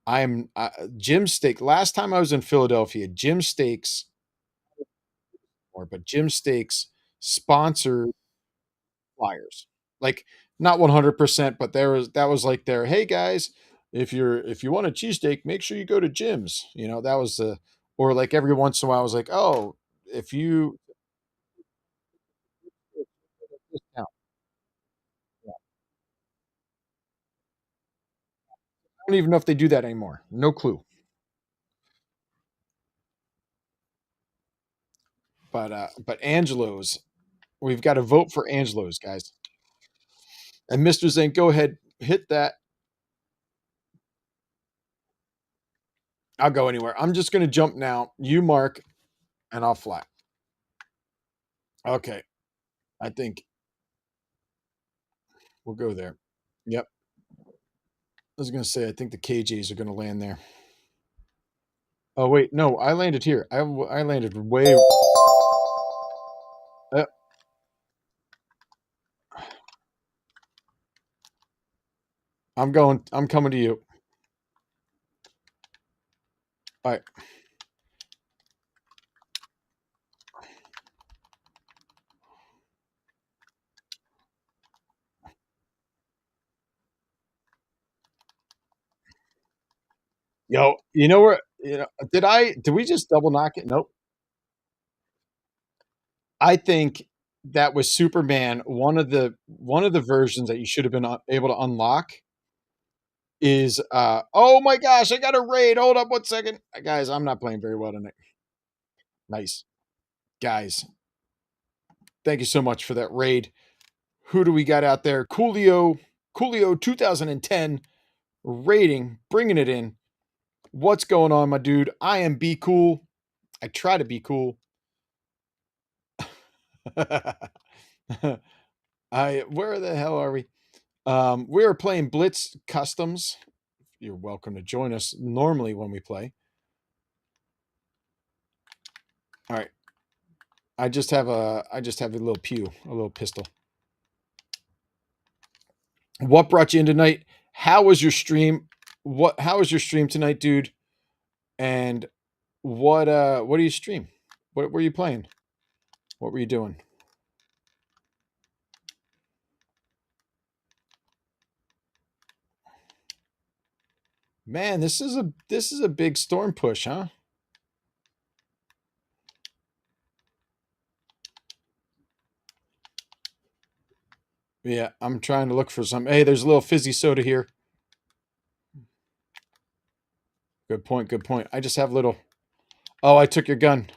I'm Jim Steak. Last time I was in Philadelphia, Jim Steaks, but Jim Steaks sponsored flyers. Like not 100%, but that was like their, hey guys, if you want a cheesesteak, make sure you go to Jim's. That was the, or like every once in a while I was like, oh, if you discount. Yeah. I don't even know if they do that anymore. No clue. But Angelo's, we've got to vote for Angelo's, guys. And Mr. Zane, go ahead, hit that. I'll go anywhere. I'm just going to jump now. You mark, and I'll fly. Okay. I think we'll go there. Yep. I was going to say, I think the KJs are going to land there. Oh, wait. No, I landed here. I landed way. I'm coming to you. All right. Yo, you know where, did we just double knock it? Nope. I think that was Superman. One of the versions that you should have been able to unlock is oh my gosh, I got a raid. Hold up 1 second. Guys, I'm not playing very well tonight. Nice. Guys, thank you so much for that raid. Who do we got out there? Coolio 2010 rating, bringing it in. What's going on, my dude? I am BCool. I try to be cool. Where the hell are we? We are playing BLITZ Customs. You're welcome to join us normally when we play. All right. I just have a little a little pistol. What brought you in tonight? How was your stream? How was your stream tonight, dude? And what do you stream? What were you playing? What were you doing? Man, this is a big storm push, huh? Yeah, I'm trying to look for some. Hey, there's a little fizzy soda here. Good point, good point. I just have little. Oh, I took your gun.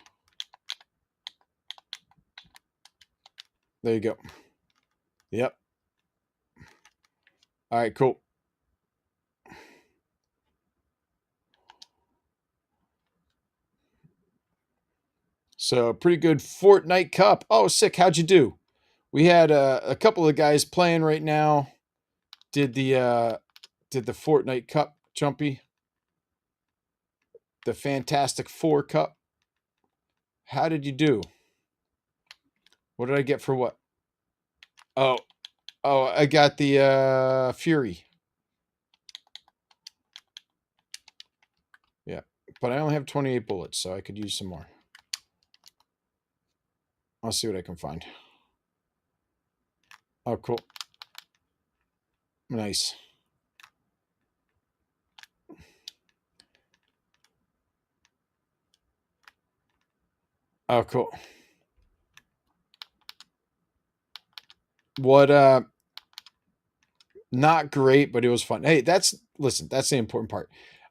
There you go. Yep. All right, cool. So pretty good Fortnite Cup. Oh, sick. How'd you do? We had a couple of guys playing right now. Did the Fortnite Cup jumpy? The Fantastic Four Cup. How did you do? What did I get for what? Oh, I got the Fury. Yeah, but I only have 28 bullets, so I could use some more. I'll see what I can find. Oh, cool. Nice. Oh, cool. What not great, but it was fun. Hey, listen, that's the important part.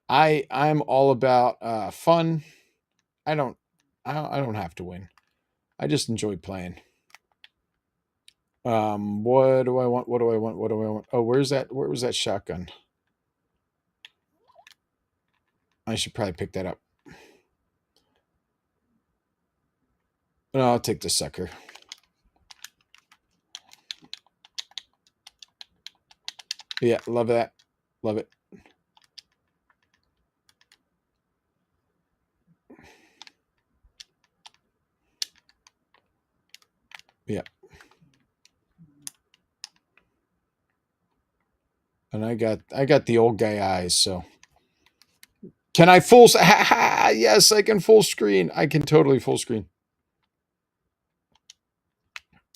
I'm all about fun. I don't have to win. I just enjoy playing. What do I want? What do I want? What do I want? Oh, where's that? Where was that shotgun? I should probably pick that up. No, I'll take the sucker. Yeah, love that. Love it. Yeah. And I got the old guy eyes, so can I full yes, I can full screen. I can totally full screen.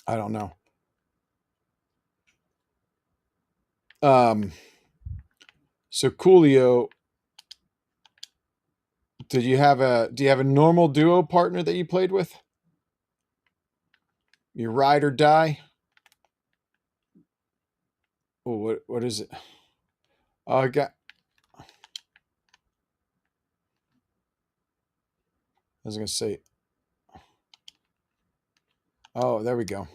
I don't know. So Coolio, do you have a normal duo partner that you played with? You ride or die? Oh, what is it? Oh, I got. I was gonna say. Oh, there we go.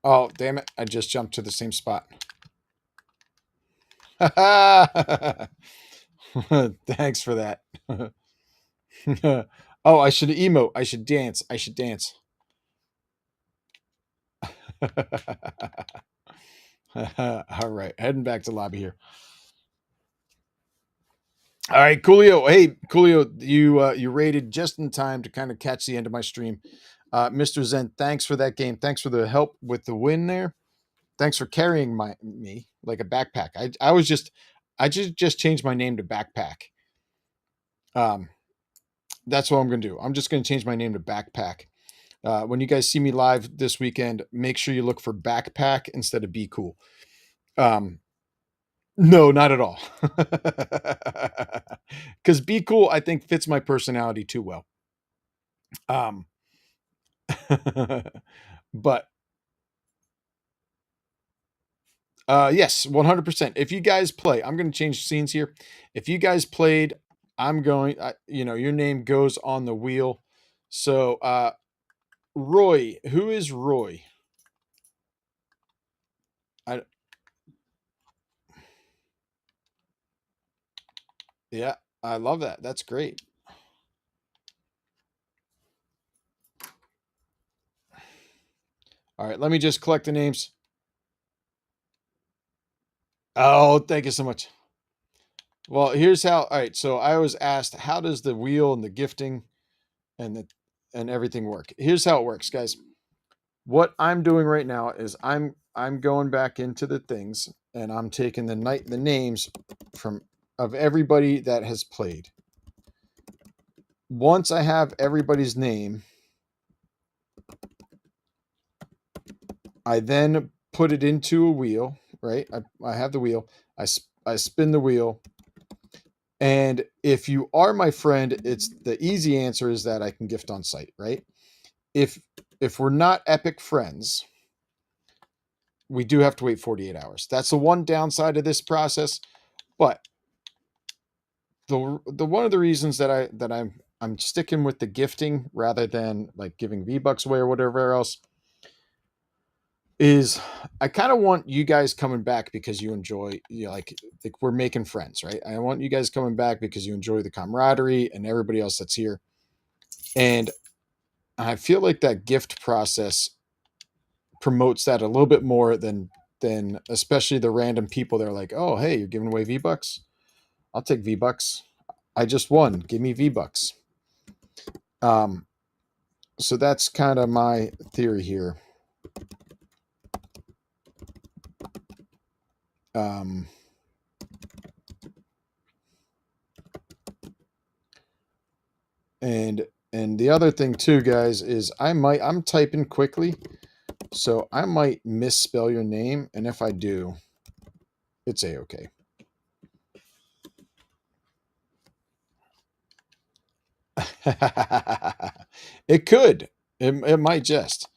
Oh, damn it! I just jumped to the same spot. Thanks for that. Oh, I should emote. I should dance. I should dance. All right, heading back to lobby here. All right, Coolio. Hey, Coolio, you rated just in time to kind of catch the end of my stream. Mr. Zen, thanks for that game. Thanks for the help with the win there. Thanks for carrying me like a backpack. I just changed my name to Backpack. That's what I'm gonna do. I'm just gonna change my name to Backpack. When you guys see me live this weekend, make sure you look for Backpack instead of Be Cool. No, not at all. Because Be Cool, I think, fits my personality too well. But yes, 100%. If you guys play, I'm going to change scenes here. If you guys played, I'm going, your name goes on the wheel. So, Roy, who is Roy? Yeah, I love that. That's great. All right, let me just collect the names. Oh, thank you so much. Well, here's how. All right, so I was asked, how does the wheel and the gifting and everything work? Here's how it works, guys. What I'm doing right now is I'm going back into the things and I'm taking the names from of everybody that has played. Once I have everybody's name, I then put it into a wheel, right? I have the wheel. I spin the wheel. And if you are my friend, it's the easy answer is that I can gift on site, right? If we're not epic friends, we do have to wait 48 hours. That's the one downside of this process. But the one of the reasons that I'm sticking with the gifting rather than like giving V-Bucks away or whatever else is I kind of want you guys coming back because you enjoy, like we're making friends, right? I want you guys coming back because you enjoy the camaraderie and everybody else that's here. And I feel like that gift process promotes that a little bit more than especially the random people that are like, oh, hey, you're giving away V-Bucks. I'll take V-Bucks. I just won. Give me V-Bucks. So that's kind of my theory here. And the other thing too, guys, is I'm typing quickly, so I might misspell your name, and if I do, it's a-okay. It could. It might just.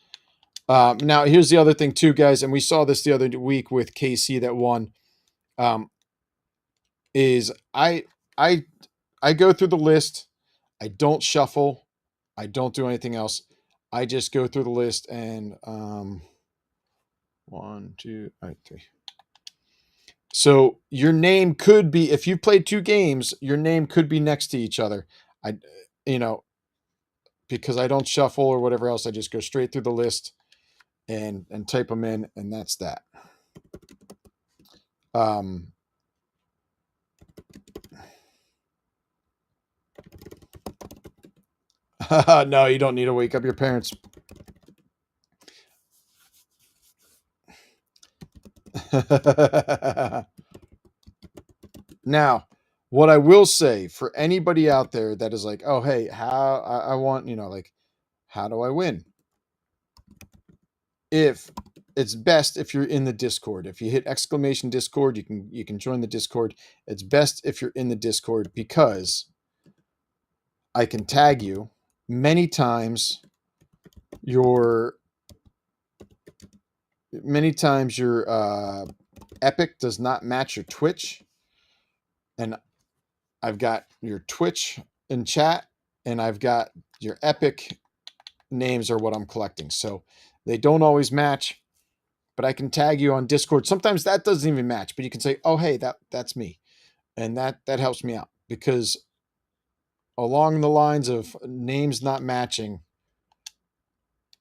Now, here's the other thing too, guys, and we saw this the other week with KC that won. Is I go through the list. I don't shuffle. I don't do anything else. I just go through the list and 1, 2, 3. So your name could be, if you played 2 games, your name could be next to each other. I, because I don't shuffle or whatever else, I just go straight through the list and type them in, and that's that. No, you don't need to wake up your parents. Now, what I will say for anybody out there that is like, oh, hey, how I want, like, how do I win? If it's best if you're in the Discord. If you hit exclamation Discord, you can join the Discord. It's best if you're in the Discord because I can tag you many times. Your Epic does not match your Twitch, and I've got your Twitch in chat, and I've got your Epic names are what I'm collecting. So they don't always match, but I can tag you on Discord. Sometimes that doesn't even match, but you can say, "Oh, hey, that's me," and that helps me out because along the lines of names not matching,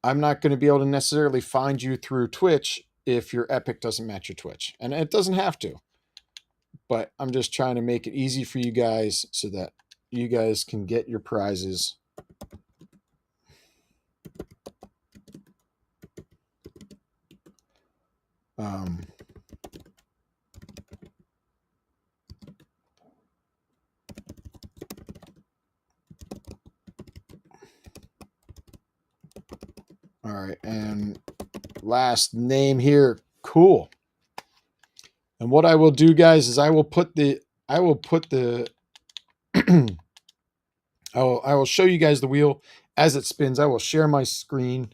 I'm not going to be able to necessarily find you through Twitch if your Epic doesn't match your Twitch, and it doesn't have to. But I'm just trying to make it easy for you guys so that you guys can get your prizes. All right, and last name here, cool. And what I will do, guys, is I will show you guys the wheel as it spins. I will share my screen,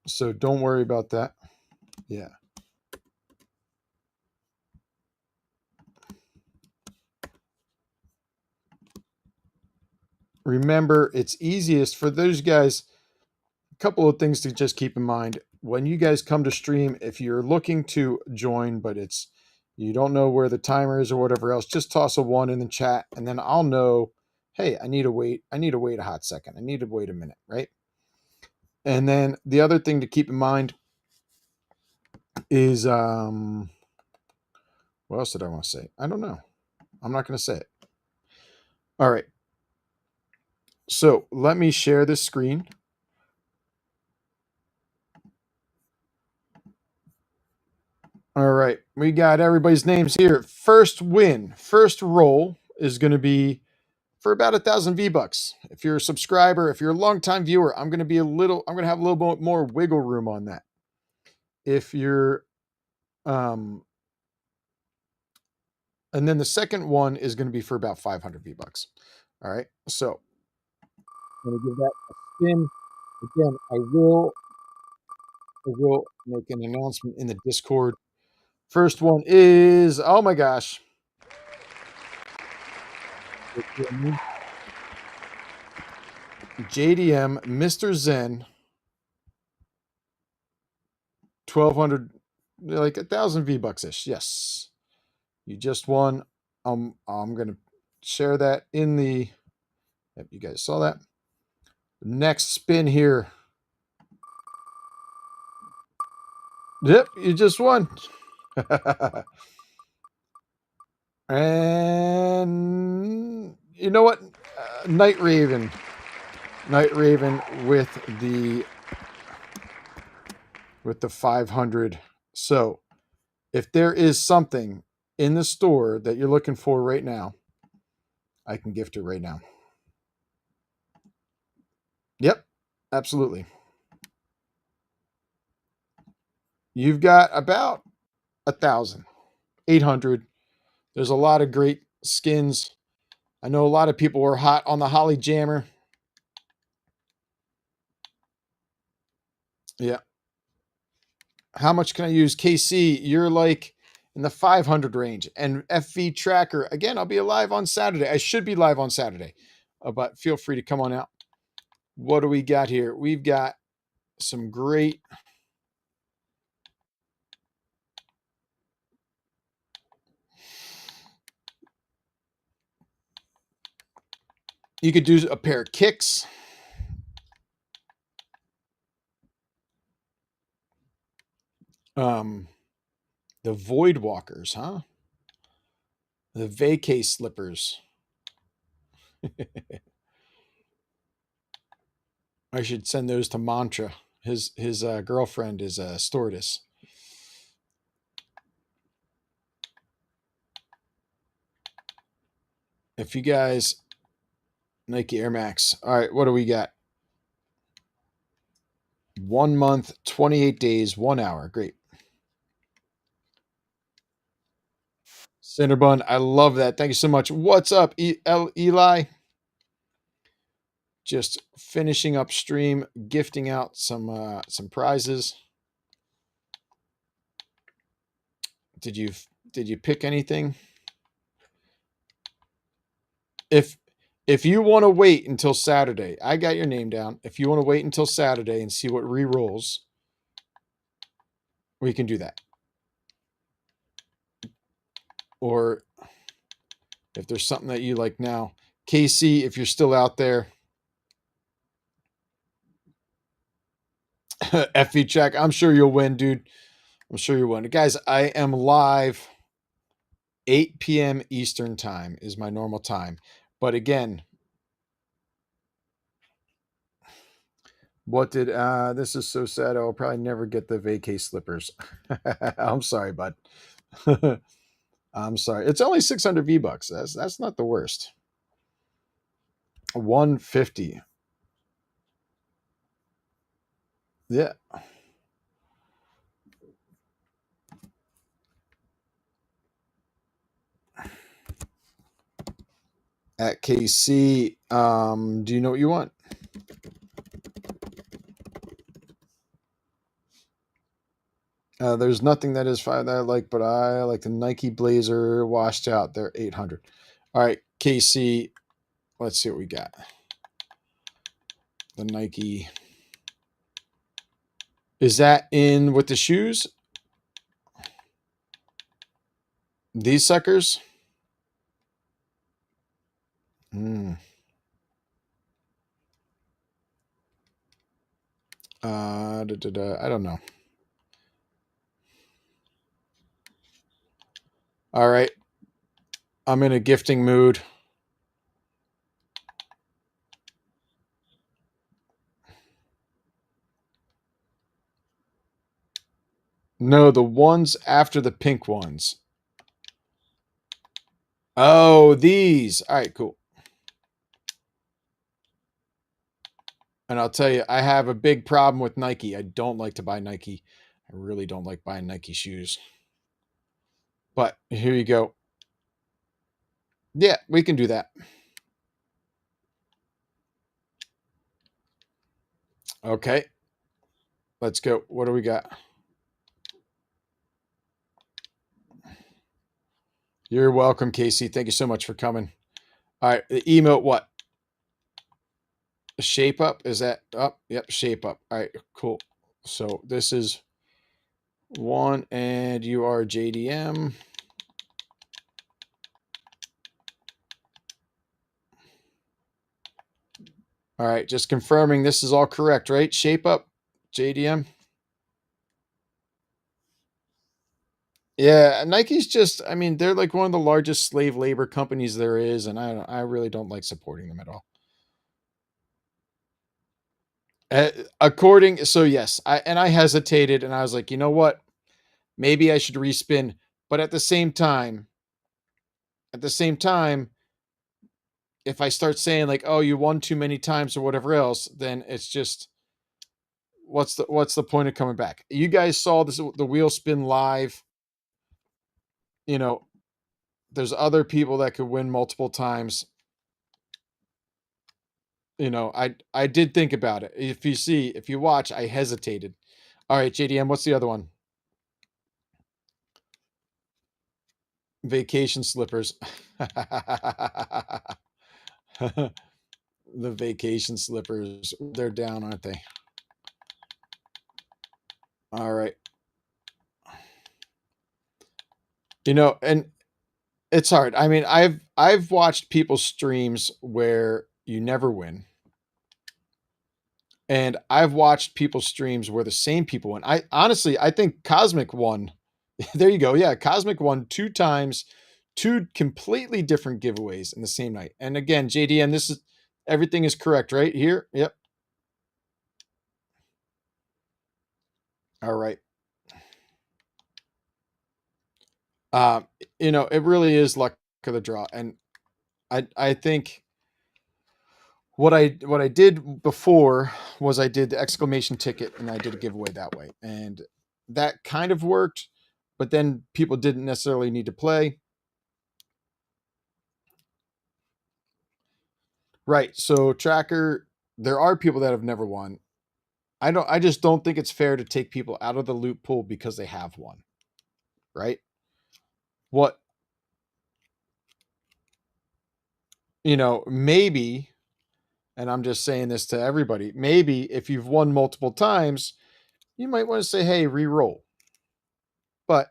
so don't worry about that. Yeah. Remember, it's easiest for those guys. A couple of things to just keep in mind when you guys come to stream. If you're looking to join, but you don't know where the timer is or whatever else, just toss a 1 in the chat, and then I'll know, hey, I need to wait a hot second. I need to wait a minute, right? And then the other thing to keep in mind is, what else did I want to say? I don't know. I'm not going to say it. All right. So let me share this screen. All right. We got everybody's names here. First win, first roll is going to be for about 1,000 V-Bucks. If you're a subscriber, if you're a longtime viewer, I'm going to have a little bit more wiggle room on that. If you're, and then the second one is going to be for about 500 V-Bucks. All right. So I'm going to give that a spin. Again, I will make an announcement in the Discord. First one is, oh my gosh. JDM, Mr. Zen, 1,200, like 1,000 V-Bucks-ish. Yes. You just won. I'm going to share that in the, yep, you guys saw that. Next spin here. Yep, you just won. And you know what? Night Raven with the 500. So if there is something in the store that you're looking for right now, I can gift it right now. Yep, absolutely. You've got about 1,800. There's a lot of great skins. I know a lot of people were hot on the Holly Jammer. Yeah. How much can I use? KC, you're like in the 500 range. And FV Tracker, again, I'll be live on Saturday. I should be live on Saturday, but feel free to come on out. What do we got here? We've got some great. You could do a pair of kicks. The Void Walkers, huh? The vacay slippers. I should send those to Mantra. His girlfriend is a stewardess. If you guys Nike Air Max. All right, what do we got? 1 month, 28 days, 1 hour. Great. Cinderbun, I love that. Thank you so much. What's up, Eli? Just finishing up stream, gifting out some prizes. Did you pick anything? If you want to wait until Saturday, I got your name down. If you want to wait until Saturday and see what re-rolls, we can do that. Or if there's something that you like now, KC, if you're still out there, FV check. I'm sure you'll win, dude. I'm sure you'll win. Guys, I am live 8 p.m. Eastern time is my normal time. But again, what did this is so sad. I'll probably never get the vacay slippers. I'm sorry, bud. I'm sorry. It's only 600 V-Bucks. That's not the worst. 150. Yeah. At KC, do you know what you want? There's nothing that is fine that I like, but I like the Nike Blazer washed out. They're 800. All right, KC, let's see what we got. The Nike. Is that in with the shoes? These suckers? I don't know. All right. I'm in a gifting mood. No, the ones after the pink ones. Oh, these. All right, cool. And I'll tell you, I have a big problem with Nike. I don't like to buy Nike. I really don't like buying Nike shoes. But here you go. Yeah, we can do that. Okay. Let's go. What do we got? You're welcome, Casey. Thank you so much for coming. All right. The emote, what? Shape up? Is that up? Yep, shape up. All right, cool. So this is one, and you are JDM. All right, just confirming this is all correct, right? Shape up, JDM. Yeah, Nike's just, I mean, they're like one of the largest slave labor companies there is, and I really don't like supporting them at all. So yes, I hesitated, and I was like, you know what? Maybe I should respin, but at the same time, if I start saying like, oh, you won too many times or whatever else, then it's just what's the point of coming back? You guys saw this, the wheel spin live. You know, there's other people that could win multiple times. You know, I did think about it. If you watch, I hesitated. All right, JDM, what's the other one? Vacation slippers. The vacation slippers. They're down, aren't they? All right. You know, and it's hard. I mean, I've watched people's streams where you never win. And I've watched people's streams where the same people win. I honestly, I think Cosmic won. There you go. Yeah, Cosmic won 2 times, 2 completely different giveaways in the same night. And again, JDM, this is everything is correct, right? Here. Yep. All right. Um, you know, it really is luck of the draw. And I think what I did before was I did the exclamation ticket and I did a giveaway that way. And that kind of worked, but then people didn't necessarily need to play. Right. So tracker, there are people that have never won. I just don't think it's fair to take people out of the loot pool because they have won. Right? What, you know, maybe, and I'm just saying this to everybody, maybe if you've won multiple times, you might want to say, hey, re-roll. But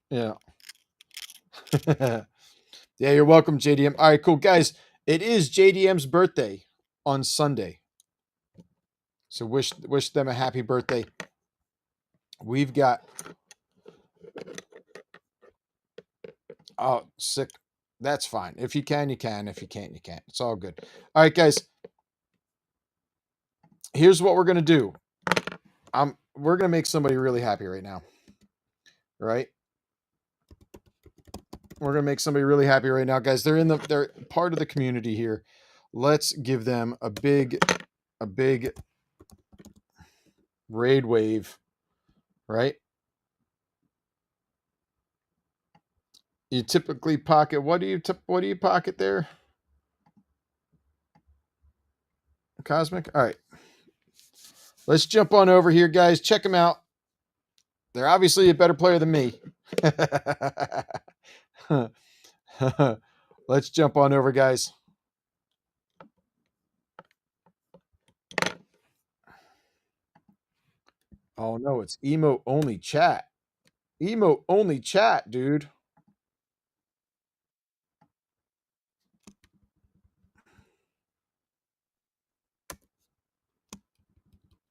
yeah. Yeah, you're welcome, JDM. All right, cool. Guys, it is JDM's birthday on Sunday. So wish them a happy birthday. We've got sick. That's fine. If you can, you can. If you can't, you can't. It's all good. All right, guys. Here's what we're gonna do. We're gonna make somebody really happy right now. Right? We're gonna make somebody really happy right now, guys. They're part of the community here. Let's give them a big raid wave, right? You typically pocket. What do you pocket there? Cosmic. All right. Let's jump on over here, guys. Check them out. They're obviously a better player than me. Let's jump on over, guys. Oh no, it's emo only chat. Emo only chat, dude.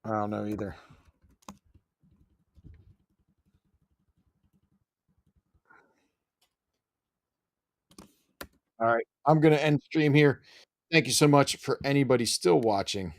I don't know either. All right. I'm going to end stream here. Thank you so much for anybody still watching.